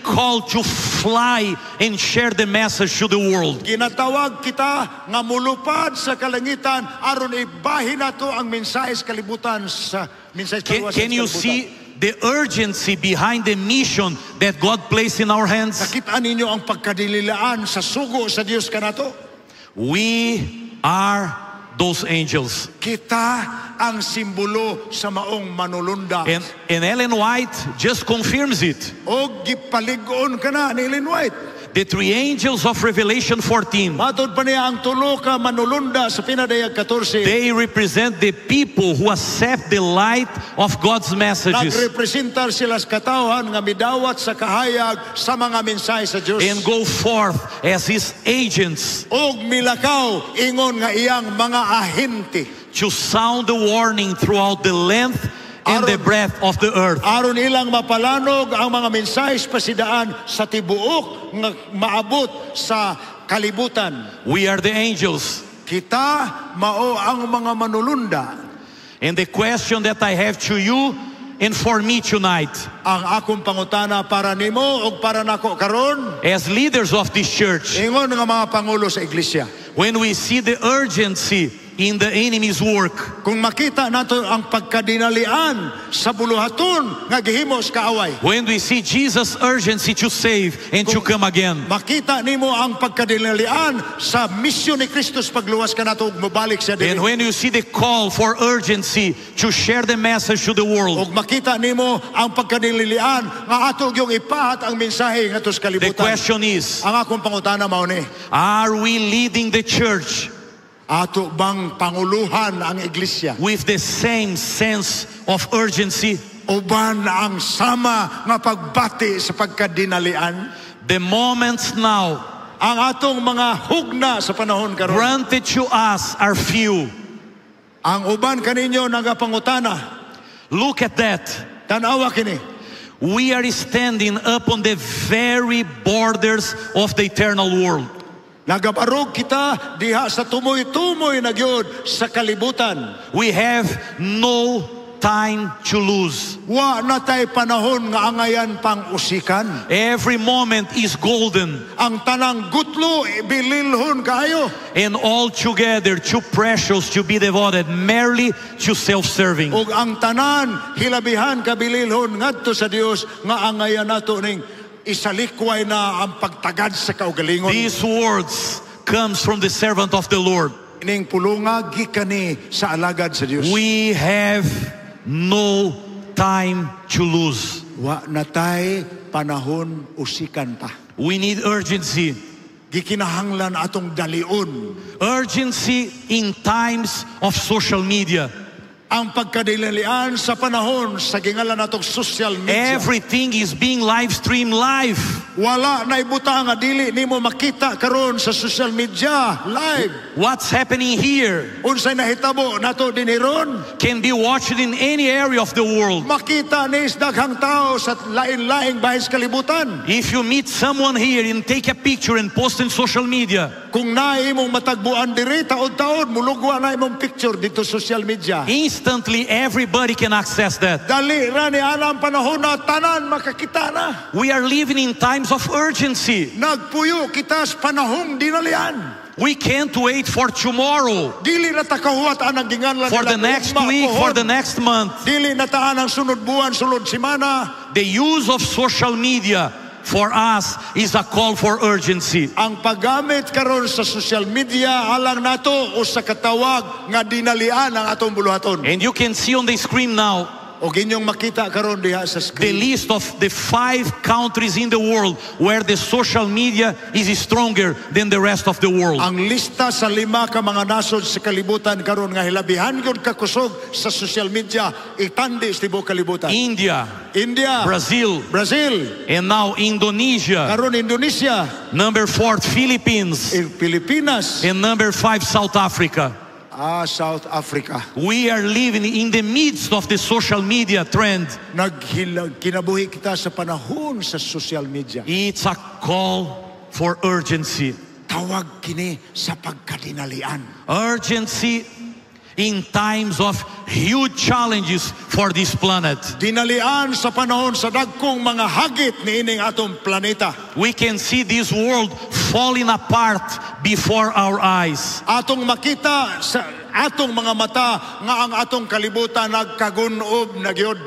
Speaker 1: called to fly and share the message to the world.
Speaker 2: Ginatawag kita nga mulupad sa kalangitan aron ibahin nato ang mensahe sa kalibutan sa mensahe sa
Speaker 1: Can you see the urgency behind the mission that God placed in our hands?
Speaker 2: Nakita ninyo ang pagkadililaan sa sugo sa Dios kanato?
Speaker 1: We are those angels.
Speaker 2: Kita ang simbolo sa maong manulunda.
Speaker 1: And Ellen White just confirms it.
Speaker 2: O gipalig-on ka na ni Ellen White.
Speaker 1: The three angels of Revelation 14,
Speaker 2: Matod pa niya ang tulo ka manulunda sa pinadayag 14.
Speaker 1: they represent the people who accept the light of God's messages
Speaker 2: Nagrepresentar sila sa katawhan nga midawat sa kahayag sa mga mensahe sa Dios.
Speaker 1: and go forth as His agents
Speaker 2: Og milakaw ingon nga iyang mga ahente.
Speaker 1: to sound the warning throughout the length and the breadth of the earth.
Speaker 2: Aron ilang mapalanog ang mga mensahe sa pasidaan sa tibuok nga maabot sa kalibutan.
Speaker 1: We are the angels.
Speaker 2: Kita mao ang mga manulunda.
Speaker 1: And the question that I have to you and for me tonight,
Speaker 2: Ang akong pangutana para nimo o para nako karon,
Speaker 1: as leaders of this church,
Speaker 2: ingon nga mga pangulo sa iglesia.
Speaker 1: when we see the urgency in the enemy's work,
Speaker 2: Kung makita nato ang pagkadinalian sa buluhaton nga gihimo sa kaaway.
Speaker 1: when we see Jesus' urgency to save and to come again,
Speaker 2: Makita nimo ang pagkadinalian sa misyon ni Kristo sa pagluwas ka nato ug mobalik siya
Speaker 1: and
Speaker 2: diri.
Speaker 1: when you see the call for urgency to share the message to the world,
Speaker 2: Ug makita nimo ang pagkadinalian nga ato gyung ipahat ang mensahe ngadto sa
Speaker 1: the
Speaker 2: kalibutan.
Speaker 1: question is,
Speaker 2: Ang akong pangutana mao ni,
Speaker 1: are we leading the church
Speaker 2: ato bang panguluhan ang iglesia?
Speaker 1: with the same sense of urgency?
Speaker 2: Uban ang sama nga pagbati sa pagkadinalian?
Speaker 1: The moments now
Speaker 2: Ang atong mga hugna sa panahon karon.
Speaker 1: granted to us are few.
Speaker 2: Ang uban kaninyo nagapangutana,
Speaker 1: Look at that.
Speaker 2: tanawa kini.
Speaker 1: We are standing upon the very borders of the eternal world.
Speaker 2: Nagabarog kita diha sa tumoy-tumoy na gyud sa kalibutan.
Speaker 1: We have no time to lose.
Speaker 2: Wa na tay panahon nga angayan pang usikan.
Speaker 1: Every moment is golden,
Speaker 2: Ang tanang gutlo ibililhon kayo.
Speaker 1: and all together too precious to be devoted merely to self-serving.
Speaker 2: Ug ang tanan hilabihan kabililhon ngadto sa Dios nga angayan nato ning isalikway na ang pagtagad sa kaugalingon.
Speaker 1: These words comes from the servant of the Lord.
Speaker 2: Ning pulunga gikani sa alagad sa Dios.
Speaker 1: We have no time to lose.
Speaker 2: Wa na tay panahon usikan pa.
Speaker 1: We need urgency.
Speaker 2: Gikinahanglan atong dalion
Speaker 1: Urgency in times of social media.
Speaker 2: ang pagkadilalian sa panahon sa gingalan natong social media.
Speaker 1: Everything is being live streamed live.
Speaker 2: Wala na ibutang nga dili nimo makita karon sa social media live.
Speaker 1: What's happening here
Speaker 2: Unsay nahitabo nato dinhiron?
Speaker 1: can be watched in any area of the world.
Speaker 2: Makita ni daghang tao sa lain-laing bahis kalibutan.
Speaker 1: If you meet someone here and take a picture and post in social media,
Speaker 2: Kung naay imong matagbuan diri taon-taon mulugwa na imong picture dito sa social media.
Speaker 1: instantly everybody can access that.
Speaker 2: Dali ra ni alam panahon na tanan makakita na.
Speaker 1: We are living in times of urgency.
Speaker 2: Nagpuyo kita sa panahong dinalian.
Speaker 1: We can't wait for tomorrow,
Speaker 2: Dili na takahuat ang ginganlan
Speaker 1: for the
Speaker 2: nila
Speaker 1: next
Speaker 2: ugma,
Speaker 1: week,
Speaker 2: pohon.
Speaker 1: for the next month.
Speaker 2: Dili na taan ang sunod buwan, sunod semana.
Speaker 1: The use of social media for us is a call for urgency.
Speaker 2: Ang paggamit karon sa social media alang nato o sa katawag nga dinalian ang atong buluhaton.
Speaker 1: And you can see on the screen now
Speaker 2: O ginyong makita karon diha sa
Speaker 1: the
Speaker 2: screen.
Speaker 1: list of the 5 countries in the world where the social media is stronger than the rest of the world.
Speaker 2: Ang lista sa 5 ka mga nasod sa kalibutan karon nga hilabihan gyud kakusog sa social media itandi sa tibuok kalibutan.
Speaker 1: India,
Speaker 2: India,
Speaker 1: Brazil,
Speaker 2: Brazil,
Speaker 1: and now Indonesia.
Speaker 2: karon Indonesia,
Speaker 1: Number 4, Philippines.
Speaker 2: Pilipinas,
Speaker 1: And number 5, South Africa.
Speaker 2: South Africa.
Speaker 1: We are living in the midst of the social media trend.
Speaker 2: Kinabuhi kita sa panahon sa social media.
Speaker 1: It's a call for urgency.
Speaker 2: Tawag kini sa pagkadinalian.
Speaker 1: Urgency in times of huge challenges for this planet.
Speaker 2: Dinalian sa panahon sa dagkong mga hagit ni ining atong planeta.
Speaker 1: We can see this world falling apart before our eyes.
Speaker 2: Atong makita sa atong mga mata nga ang atong kalibutan nagkagunob na gyud.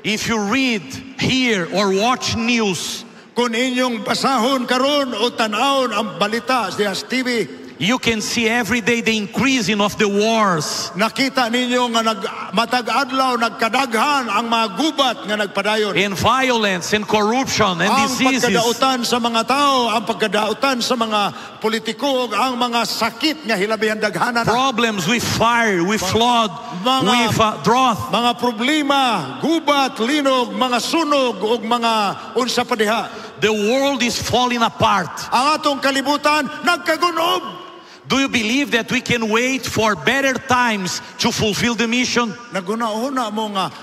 Speaker 1: If you read, hear, or watch news,
Speaker 2: Kung inyong basahon karon o tanawon ang balita sa TV,
Speaker 1: You can see every day the increasing of the wars.
Speaker 2: Nakita ninyo nga matag adlaw nagkadaghan ang mga gubat nga nagpadayon.
Speaker 1: And violence and corruption and
Speaker 2: Ang
Speaker 1: diseases.
Speaker 2: pagkadautan sa mga tao, ang pagkadautan sa mga politiko, ang mga sakit nga hilabihan daghanan.
Speaker 1: Problems with fire, with flood, with drought.
Speaker 2: Mga problema, gubat, linog, mga sunog ug mga unsa pa diha.
Speaker 1: The world is falling apart.
Speaker 2: Ang atong kalibutan nagkagunob.
Speaker 1: Do you believe that we can wait for better times to fulfill the mission?
Speaker 2: Naguna-una mo nga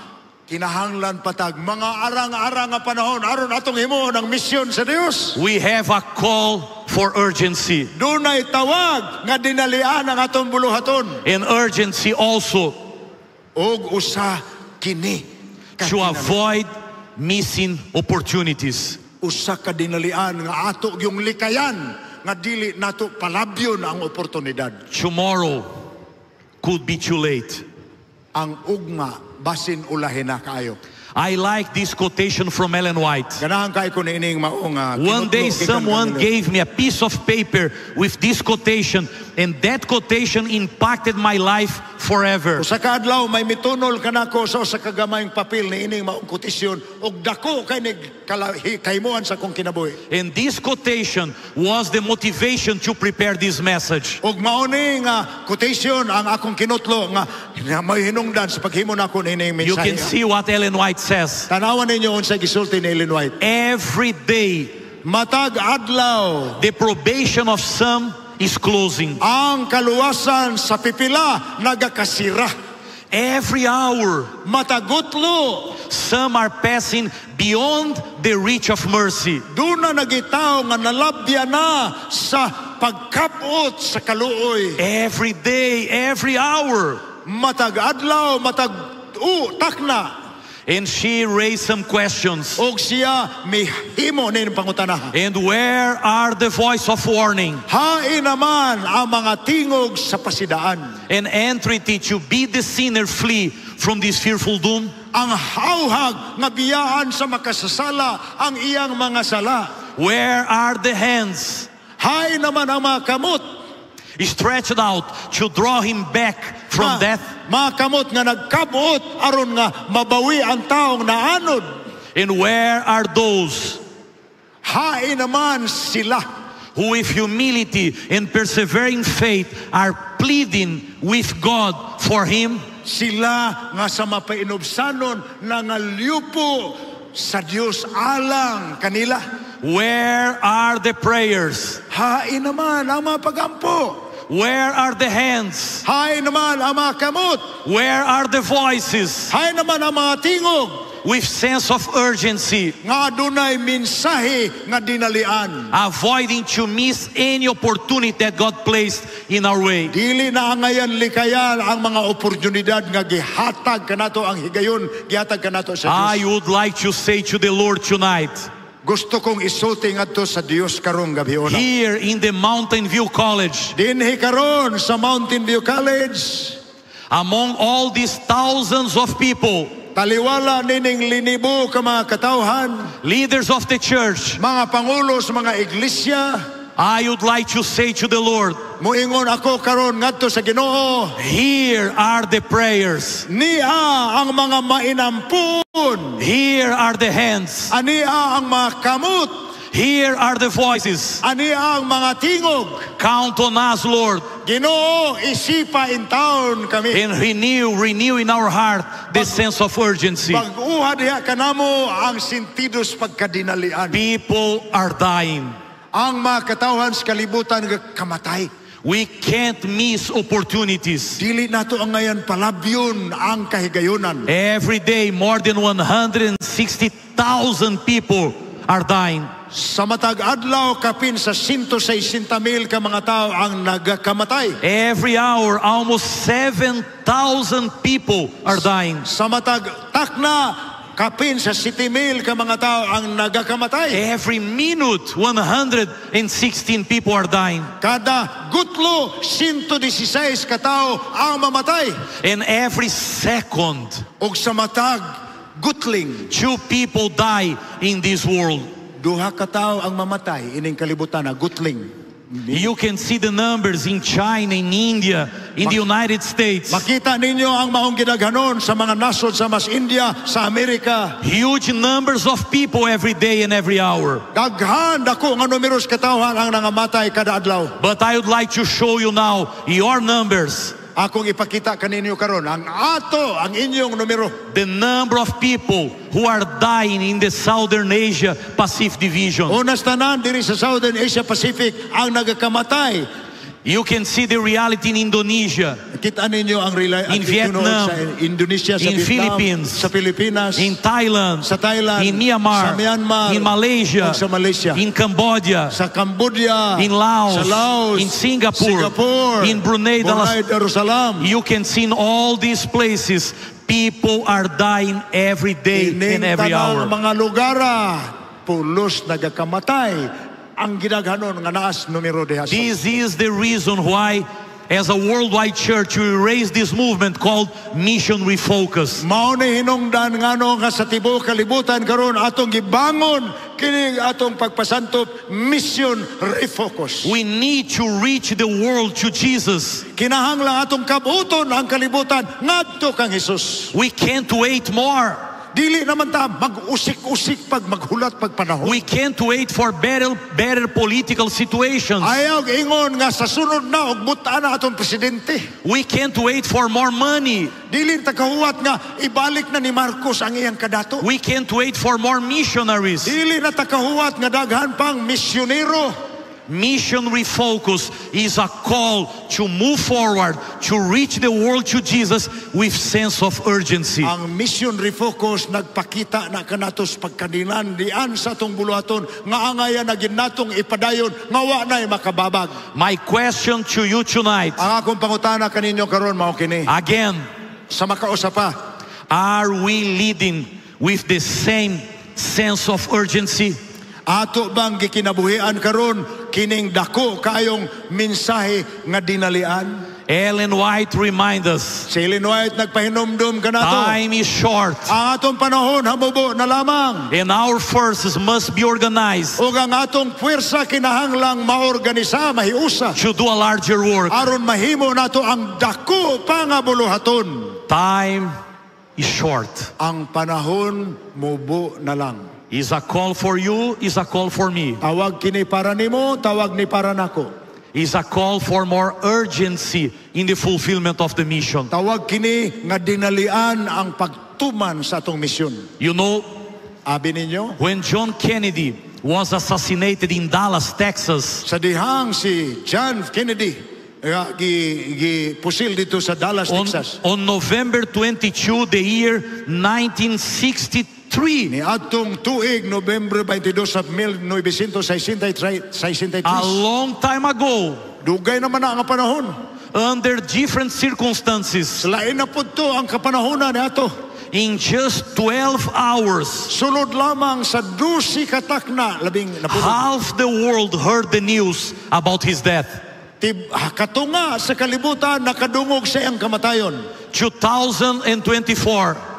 Speaker 2: kinahanglan patag mga arang-arang nga panahon aron atong himuon ang misyon sa Dios.
Speaker 1: We have a call for urgency.
Speaker 2: Dunay tawag nga dinalian ang atong buluhaton.
Speaker 1: And urgency also
Speaker 2: Og usa kini
Speaker 1: to avoid missing opportunities.
Speaker 2: usa ka dinalian nga ato yung likayan nga dili nato palabyon ang oportunidad.
Speaker 1: Tomorrow could be too late.
Speaker 2: Ang ugma basin ulahin na kaayo.
Speaker 1: I like this quotation from Ellen White.
Speaker 2: Ganahan kay ko niining maong
Speaker 1: One day someone gave me a piece of paper with this quotation, and that quotation impacted my life forever.
Speaker 2: Usa ka adlaw may mitunol kanako sa usa ka gamayng papel niining maong kotisyon og dako kay kahimon sa kong kinabuhi.
Speaker 1: And this quotation was the motivation to prepare this message.
Speaker 2: Og mao ni nga quotation ang akong kinutlo nga may hinungdan sa paghimo nako niining mensahe.
Speaker 1: You can see what Ellen White says.
Speaker 2: Tanawan ninyo unsa gisulti ni Ellen White.
Speaker 1: Every day,
Speaker 2: Matag adlaw,
Speaker 1: the probation of some is closing.
Speaker 2: ang kaluwasan sa pipila nagakasira.
Speaker 1: Every hour,
Speaker 2: Matagutlo,
Speaker 1: some are passing beyond the reach of mercy.
Speaker 2: duna nagitaw nga nalabya na sa pagkapot sa kaluoy.
Speaker 1: Every day, every hour.
Speaker 2: Matag adlaw, matag takna.
Speaker 1: And she raised some questions.
Speaker 2: Og siya may himo nin pangutanaha.
Speaker 1: And where are the voice of warning?
Speaker 2: Hain naman ang mga tingog sa pasidaan.
Speaker 1: An entreaty to bid the sinner flee from this fearful doom?
Speaker 2: Ang hauhag nga biyaan sa makasasala ang iyang mga sala.
Speaker 1: Where are the hands
Speaker 2: Hain naman ang mga kamot.
Speaker 1: stretched out to draw him back from death?
Speaker 2: Mga kamot nga nagkabot aron nga mabawi ang taong naanod.
Speaker 1: And where are those
Speaker 2: Hain naman sila
Speaker 1: who with humility and persevering faith are pleading with God for him?
Speaker 2: sila nga sa mapainobsanon nangalyupo sa Dios alang kanila.
Speaker 1: Where are the prayers?
Speaker 2: Hain naman ang mga pagampo.
Speaker 1: Where are the hands?
Speaker 2: Hain naman ang mga kamot.
Speaker 1: Where are the voices
Speaker 2: Hain naman ang mga tingog
Speaker 1: with sense of urgency,
Speaker 2: nga dunay mensahe nga dinalian.
Speaker 1: avoiding to miss any opportunity that God placed in our way?
Speaker 2: Dili na ngayon likayan ang mga oportunidad nga gihatag kanato ang higayon gihatag kanato sa
Speaker 1: I
Speaker 2: Dios.
Speaker 1: would like to say to the Lord tonight,
Speaker 2: Gusto kong isulti ngadto sa Dios karong gabiona.
Speaker 1: here in the Mountain View College,
Speaker 2: Dinhi karon sa Mountain View College,
Speaker 1: among all these thousands of people,
Speaker 2: taliwala nining linibo ka mga katawhan,
Speaker 1: leaders of the church,
Speaker 2: mga pangulo sa mga iglesia,
Speaker 1: I would like to say to the Lord,
Speaker 2: muingon ako karon ngadto sa Ginoo,
Speaker 1: here are the prayers,
Speaker 2: niya ang mga mainampun,
Speaker 1: here are the hands,
Speaker 2: ania ang mga kamot,
Speaker 1: here are the voices.
Speaker 2: ania ang mga tingog.
Speaker 1: Count on us, Lord,
Speaker 2: Ginoo, isipa in taon kami.
Speaker 1: and renew in our heart the sense of urgency.
Speaker 2: Pag-uha diha kanamo ang sentidos pagkadinalian.
Speaker 1: People are dying.
Speaker 2: Ang mga katawhan sa kalibutan nga kamatay.
Speaker 1: We can't miss opportunities.
Speaker 2: Dili nato ang ngayon palabyon ang kahigayonan.
Speaker 1: Every day, more than 160,000 people are dying.
Speaker 2: Sa matag adlaw kapin sa 160,000 ka mga tao ang nagakamatay.
Speaker 1: Every hour, almost 7,000 people are dying.
Speaker 2: Sa matag takna kapin sa 7,000 ka mga tao ang nagakamatay.
Speaker 1: Every minute, 116 people are dying.
Speaker 2: Kada gutlo 116 ka tao ang mamatay.
Speaker 1: And every second,
Speaker 2: Og sa matag gutling
Speaker 1: 2 people die in this world.
Speaker 2: duha ka tao ang mamatay ining kalibutan na gutling.
Speaker 1: You can see the numbers in China, in India, in the United States.
Speaker 2: Makita ninyo ang maong gidaghanon sa mga nasod sa mas India, sa Amerika.
Speaker 1: Huge numbers of people every day and every hour.
Speaker 2: Daghan dako nga numeros katawhan ang nangamatay kada adlaw.
Speaker 1: But I would like to show you now your numbers.
Speaker 2: Akong ipakita kaninyo karon ang inyong numero.
Speaker 1: The number of people who are dying in the Southern Asia Pacific Division.
Speaker 2: Unas tanan diri sa Southern Asia Pacific ang nagakamatay.
Speaker 1: You can see the reality in Indonesia,
Speaker 2: Kita ninyo ang
Speaker 1: in Vietnam,
Speaker 2: sa Indonesia, sa
Speaker 1: in
Speaker 2: Vietnam,
Speaker 1: Philippines,
Speaker 2: sa Pilipinas,
Speaker 1: in Thailand,
Speaker 2: sa Thailand,
Speaker 1: in Myanmar,
Speaker 2: sa Myanmar,
Speaker 1: in Malaysia,
Speaker 2: ug sa Malaysia,
Speaker 1: in Cambodia,
Speaker 2: sa Cambodia,
Speaker 1: in Laos,
Speaker 2: sa Laos,
Speaker 1: in Singapore, in Brunei
Speaker 2: Darussalam.
Speaker 1: You can see in all these places, people are dying every day and every hour.
Speaker 2: Mga lugar pulos nagakamatay ang gidaghanon nga naas numero diha.
Speaker 1: This is the reason why, as a worldwide church, we raise this movement called Mission Refocus.
Speaker 2: Mao ni hinungdan ngano nga sa tibuok kalibutan karon atong gibangon kini atong pagpasantop Mission Refocus.
Speaker 1: We need to reach the world to Jesus.
Speaker 2: Kinahanglan atong kabuton ang kalibutan ngadto kang Hesus.
Speaker 1: We can't wait more.
Speaker 2: Dili naman ta mag-usik-usik pag maghulat pag panahon.
Speaker 1: We can't wait for better political situations.
Speaker 2: Ayaw ingon nga sa sunod na og butaan na atong presidente.
Speaker 1: We can't wait for more money.
Speaker 2: Dili ta kahuwat nga ibalik na ni Marcos ang iyang kadato.
Speaker 1: We can't wait for more missionaries.
Speaker 2: Dili na ta kahuwat nga daghan pang misyonero.
Speaker 1: Mission Refocus is a call to move forward, to reach the world to Jesus with sense of urgency.
Speaker 2: Ang Mission Refocus nagpakita na kanatos pagkadinan dian sa atong buluhaton nga angaya na ginatong ipadayon nga wa nay makababag.
Speaker 1: My question to you tonight,
Speaker 2: Ang akong pangutana kaninyo karon mao kini.
Speaker 1: again,
Speaker 2: Sa makausa pa,
Speaker 1: are we leading with the same sense of urgency?
Speaker 2: ato bang gikinabuhian karon kining dako kaayong mensahe nga dinalian?
Speaker 1: Ellen White reminds us,
Speaker 2: Si Ellen White nagpahinomdom kanato.
Speaker 1: time is short
Speaker 2: Ang atong panahon hamubo na lamang.
Speaker 1: and our forces must be organized
Speaker 2: Ug ang atong puwersa kinahanglang maorganisa, mahiusa
Speaker 1: to do a larger work.
Speaker 2: aron mahimo nato ang dako pa nga buluhaton.
Speaker 1: Time is short.
Speaker 2: Ang panahon mubo na lang.
Speaker 1: Is a call for you, is a call for me.
Speaker 2: Tawag kini para nimo, tawag ni para nako.
Speaker 1: Is a call for more urgency in the fulfillment of the mission.
Speaker 2: Tawag kini nga dinalian ang pagtuman sa atong misyon.
Speaker 1: You know,
Speaker 2: Abi ninyo,
Speaker 1: when John Kennedy was assassinated in Dallas, Texas,
Speaker 2: sa dihang si John Kennedy gipusil dito sa Dallas, Texas.
Speaker 1: on November 22, the year 1963,
Speaker 2: Ni atong tuig November 22 sa 1963.
Speaker 1: a long time ago,
Speaker 2: Dugay naman na ang panahon.
Speaker 1: under different circumstances,
Speaker 2: Lain na po to ang kapanahonan nato.
Speaker 1: in just 12 hours,
Speaker 2: Sulod lamang sa 12 katakna, labing napulog.
Speaker 1: half the world heard the news about his death.
Speaker 2: Katunga sa kalibutan, nakadungog sa iyang kamatayon.
Speaker 1: 2024,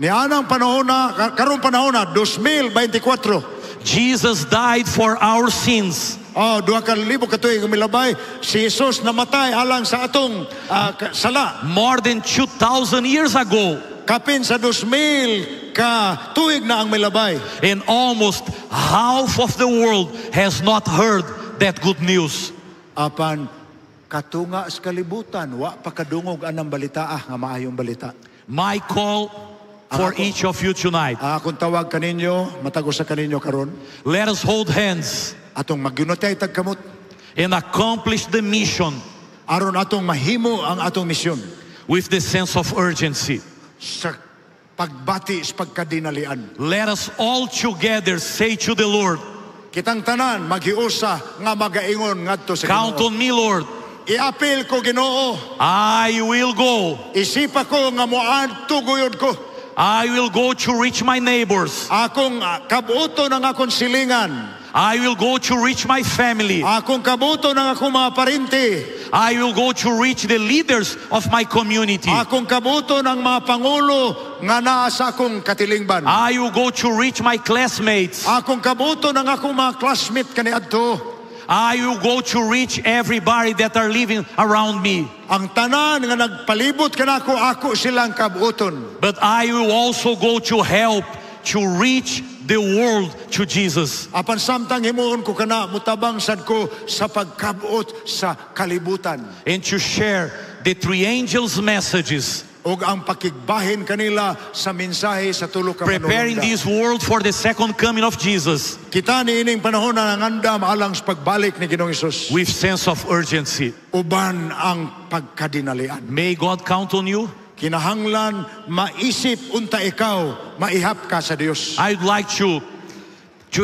Speaker 2: Nianang panahon na, karong panahon na, 2024.
Speaker 1: Jesus died for our sins.
Speaker 2: 2,000 katuig milabay, si Jesus namatay alang sa atong sala.
Speaker 1: More than 2,000 years ago.
Speaker 2: Kapin sa 2,000 ka tuig na ang milabay.
Speaker 1: And almost half of the world has not heard that good news.
Speaker 2: Apan, katunga sa kalibutan, wa pakadungog anang balita nga maayong balita.
Speaker 1: My call for each of you tonight.
Speaker 2: Akong tawag kaninyo, matago sa kaninyo karon,
Speaker 1: Let us hold hands
Speaker 2: atong magyunotay tagkamot,
Speaker 1: and accomplish the mission
Speaker 2: aron atong mahimo ang atong misyon
Speaker 1: with the sense of urgency.
Speaker 2: sa pagbati sa pagkadinalian.
Speaker 1: Let us all together say to the Lord,
Speaker 2: Kitang tanan maghiusa nga magaingon ngadto sa
Speaker 1: count
Speaker 2: Ginoo.
Speaker 1: on me, Lord.
Speaker 2: Iapil ko Ginoo,
Speaker 1: I will go.
Speaker 2: isipa ko nga moadto guyod ko.
Speaker 1: I will go to reach my neighbors.
Speaker 2: Akong kabuto ng akong silingan.
Speaker 1: I will go to reach my family.
Speaker 2: Akong kabuto ng akong mga parente.
Speaker 1: I will go to reach the leaders of my community.
Speaker 2: Akong kabuto ng mga pangulo nga naa sa akong katilingban.
Speaker 1: I will go to reach my classmates.
Speaker 2: Akong kabuto ng akong mga classmate kaniadto.
Speaker 1: I will go to reach everybody that are living around me.
Speaker 2: Ang tanan nga nagpalibot kanako ako silang kabuoton.
Speaker 1: But I will also go to help to reach the world to Jesus.
Speaker 2: Apan samtang himuon ko kana mutabang sad ko sa pagkabuot sa kalibutan.
Speaker 1: And to share the three angels' messages.
Speaker 2: Og ang pakigbahin kanila sa mensahe sa tulo ka
Speaker 1: Preparing
Speaker 2: manununda.
Speaker 1: this world for the second coming of Jesus.
Speaker 2: Kita niining panahon na nangandam alang sa pagbalik ni Ginoong Hesus.
Speaker 1: With sense of urgency.
Speaker 2: Uban ang pagkadinalian.
Speaker 1: May God count on you.
Speaker 2: Kinahanglan maisip unta ikaw, maihap ka sa Dios.
Speaker 1: I'd like to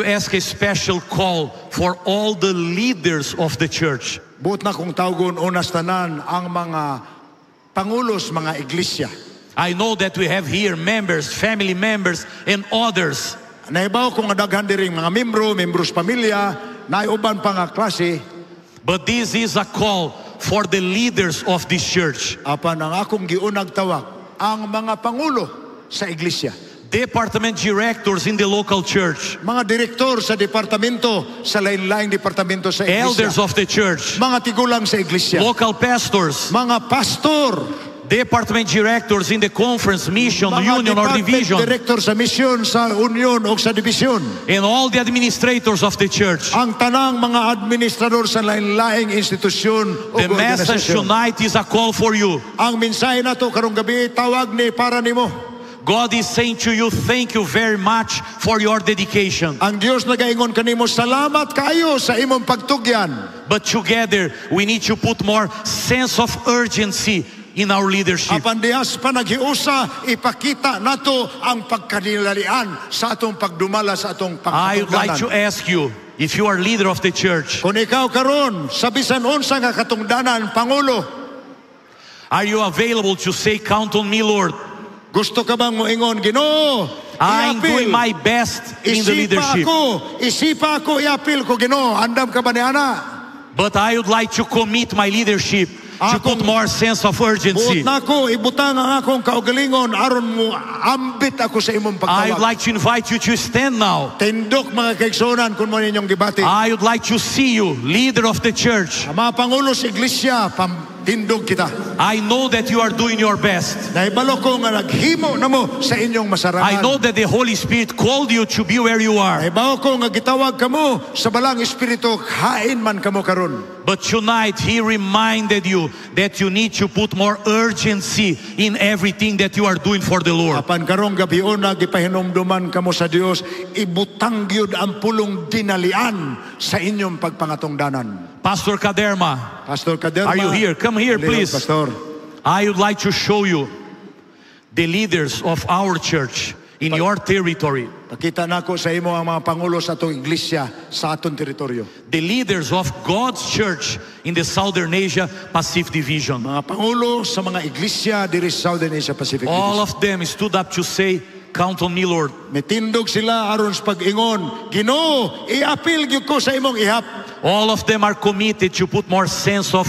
Speaker 1: ask a special call for all the leaders of the church.
Speaker 2: Buot na kung tawgon unas tanan ang mga pangulos, mga iglesia.
Speaker 1: I know that we have here members, family members, and others.
Speaker 2: Nahibaw kung daghan diring mga membros pamilya, naiuban pa nga klase.
Speaker 1: But this is a call for the leaders of this church.
Speaker 2: Apan ang akong giunag tawag, ang mga pangulo sa iglesia.
Speaker 1: Department directors in the local church.
Speaker 2: Mga direktor sa departamento, sa lain-laing departamento sa iglesia.
Speaker 1: Elders of the church.
Speaker 2: Mga tigulang sa iglesia.
Speaker 1: Local pastors.
Speaker 2: Mga pastor.
Speaker 1: Department directors in the conference, mission, union, or division.
Speaker 2: Mga director sa mission, sa union o sa division.
Speaker 1: And all the administrators of the church.
Speaker 2: Ang tanang mga administrador sa lain-laing institusyon o
Speaker 1: The message
Speaker 2: organisasyon.
Speaker 1: tonight is a call for you.
Speaker 2: Ang mensahe na to karong gabi tawag ni para nimo.
Speaker 1: God is saying to you, thank you very much for your dedication.
Speaker 2: Ang Dios nagaingon kanimo, salamat kayo sa imong pagtugyan.
Speaker 1: But together, we need to put more sense of urgency in our leadership.
Speaker 2: Apan dihas pa naghiusa, ipakita nato ang pagkadinalian sa atong pagdumala sa atong
Speaker 1: I would like to
Speaker 2: pagkatungdanan.
Speaker 1: ask you, if you are leader of the church,
Speaker 2: Kung ikaw karon sa bisan unsa nga katungdanan, pangulo,
Speaker 1: are you available to say, count on me, Lord?
Speaker 2: gusto ka bang moingon, Ginoo?
Speaker 1: I'm
Speaker 2: iapil.
Speaker 1: doing my best in the leadership.
Speaker 2: Isipa ako, iapil ko, Ginoo. Andam ka ba ni ana?
Speaker 1: But I would like to commit my leadership to put
Speaker 2: Akong-
Speaker 1: more sense of
Speaker 2: Buot
Speaker 1: urgency.
Speaker 2: na ko, ibutang ang akong kaugalingon, aron mo ambit ako sa imong
Speaker 1: I would
Speaker 2: pagtawag.
Speaker 1: like to invite you to stand now.
Speaker 2: Tindok mga kaigsunan kung mo ninyong gibati.
Speaker 1: I would like to see you, leader of the church.
Speaker 2: Ang mga pangulo sa iglesia, tindog kita.
Speaker 1: I know that you are doing your best.
Speaker 2: Nahibalo ko nga naghimo na mo sa inyong masarangan.
Speaker 1: I know that the Holy Spirit called you to be where you are.
Speaker 2: Nahibalo ko nga gitawag kamo sa balang espiritu, hain man kamo karon.
Speaker 1: But tonight, He reminded you that you need to put more urgency in everything that you are doing for the Lord.
Speaker 2: Apan karong gabion na gipahinumduman kamo sa Dios, ibutang gyud ang pulong dinalian sa inyong pagpangatungdanan.
Speaker 1: Pastor Kaderma,
Speaker 2: Pastor Kaderma,
Speaker 1: are you here? Come here,
Speaker 2: Lihok,
Speaker 1: please.
Speaker 2: Pastor.
Speaker 1: I would like to show you the leaders of our church in your territory.
Speaker 2: Pakita nako sa imo ang mga pangulo sa atong iglesia sa atong teritoryo.
Speaker 1: The leaders of God's church in the Southern Asia Pacific Division.
Speaker 2: Mga pangulo sa mga iglesia diri sa Southern Asia Pacific.
Speaker 1: All of them stood up to say, count on me, Lord.
Speaker 2: Mitindog sila aron sa pag-ingon, Ginoo, iapil gyud ko sa imong ihap.
Speaker 1: All of them are committed to put more sense of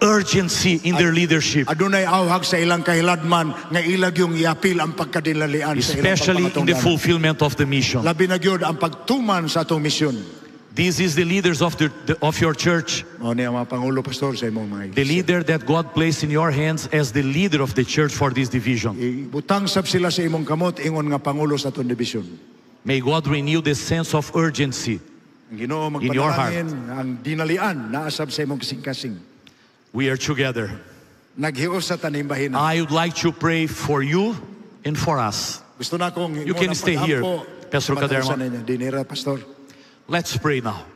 Speaker 1: urgency in their leadership.
Speaker 2: Adunay awhag sa ilang kahiladman nga ilag yung iapil ang pagkadinalian sa ilang
Speaker 1: Especially in the
Speaker 2: pagpangatungdanan.
Speaker 1: fulfillment of the mission.
Speaker 2: Labi na gyud ang pagtuman sa atong misyon.
Speaker 1: This is the leaders of your church.
Speaker 2: Mao ni ang mga pangulo pastor sa imong mga
Speaker 1: The
Speaker 2: iglesia.
Speaker 1: leader that God placed in your hands as the leader of the church for this division.
Speaker 2: Ibutang sab sila sa imong kamot ingon nga pangulo sa atong division.
Speaker 1: May God renew the sense of urgency.
Speaker 2: Ang Ginoo
Speaker 1: In your
Speaker 2: magpadalangin ang dinalian naa sab sa imong kasing-kasing.
Speaker 1: We are together.
Speaker 2: Naghios sa tanimbahin.
Speaker 1: I would like to pray for you and for us.
Speaker 2: Gusto na kong
Speaker 1: You can stay here, Pastor Kaderma.
Speaker 2: Dinera pastor.
Speaker 1: Let's pray now.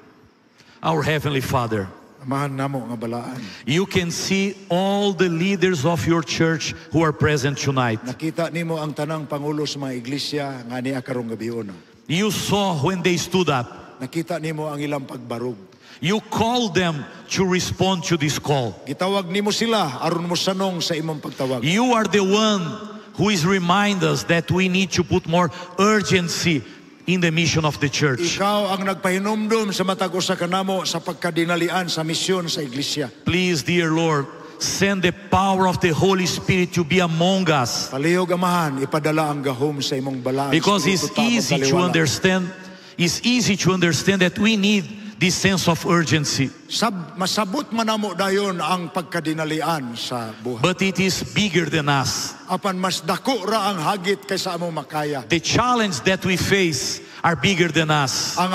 Speaker 1: Our Heavenly Father,
Speaker 2: Amahan namo nga balaan.
Speaker 1: you can see all the leaders of your church who are present tonight.
Speaker 2: Nakita nimo ang tanang pangulo sa mga iglesia nga niya karong gabion.
Speaker 1: You saw when they stood up.
Speaker 2: Nakita nimo ang ilang pagbarog.
Speaker 1: You called them to respond to this call.
Speaker 2: Gitawag nimo sila aron mo sanong sa imong pagtawag.
Speaker 1: You are the one who is remind us that we need to put more urgency in the mission of the church.
Speaker 2: Ikaw ang nagpahinumdum sa matag usa kanamo sa pagkadinalian sa misyon sa iglesia.
Speaker 1: Please, dear Lord, send the power of the Holy Spirit to be among us.
Speaker 2: Palihog Amahan, ipadala ang gahom sa imong balaan.
Speaker 1: Because it's
Speaker 2: Espiritu, tapos
Speaker 1: easy to
Speaker 2: taliwala.
Speaker 1: understand. It's easy to understand that we need this sense of urgency.
Speaker 2: Masabot man namo dayon ang pagkadinalian sa buhay.
Speaker 1: But it is bigger than us.
Speaker 2: Apan mas dako ra ang hagit kaysa among makaya.
Speaker 1: The challenge that we face are bigger than us.
Speaker 2: Ang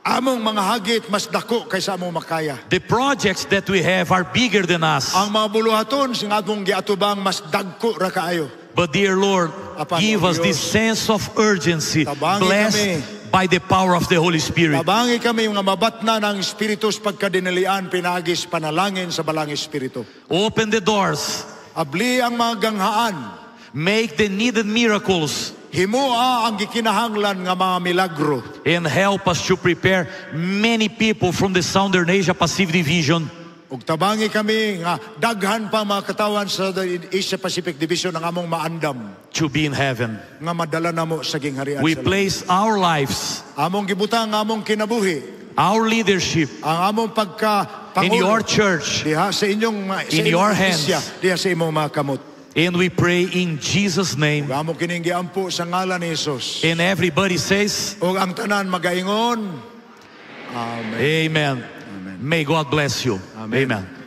Speaker 2: among mga hagit mas dako kaysa among makaya.
Speaker 1: The projects that we have are bigger than us.
Speaker 2: Ang mga buluhaton sing atong giatubang mas dagko ra kaayo.
Speaker 1: But dear Lord, give us this sense of urgency, blessed by the power of the Holy Spirit.
Speaker 2: Tabangi kami nga mabatna ng Espiritu sa pagkadinalian pinagis panalangin sa balang Espiritu.
Speaker 1: Open the doors.
Speaker 2: Abli ang mga ganghaan.
Speaker 1: Make the needed miracles.
Speaker 2: Himoa ang gikinahanglan nga mga milagro.
Speaker 1: And help us to prepare many people from the Southern Asia Pacific Division.
Speaker 2: Ug tabangi kami nga daghan pa mga katawan sa Asia Pacific Division ang among maandam
Speaker 1: to be in heaven.
Speaker 2: Nga madala namo sa gingharian.
Speaker 1: We place our lives,
Speaker 2: among gibutang among kinabuhi,
Speaker 1: our leadership,
Speaker 2: ang among
Speaker 1: in your church,
Speaker 2: diha sa inyong
Speaker 1: in your hands,
Speaker 2: diha sa imong mga kamot.
Speaker 1: And we pray in Jesus' name.
Speaker 2: Among kining giampo sa ngalan ni Jesus.
Speaker 1: And everybody says,
Speaker 2: ug ang tanan magaingon, Amen.
Speaker 1: Amen.
Speaker 2: Amen.
Speaker 1: May God bless you.
Speaker 2: Amen.
Speaker 1: Amen.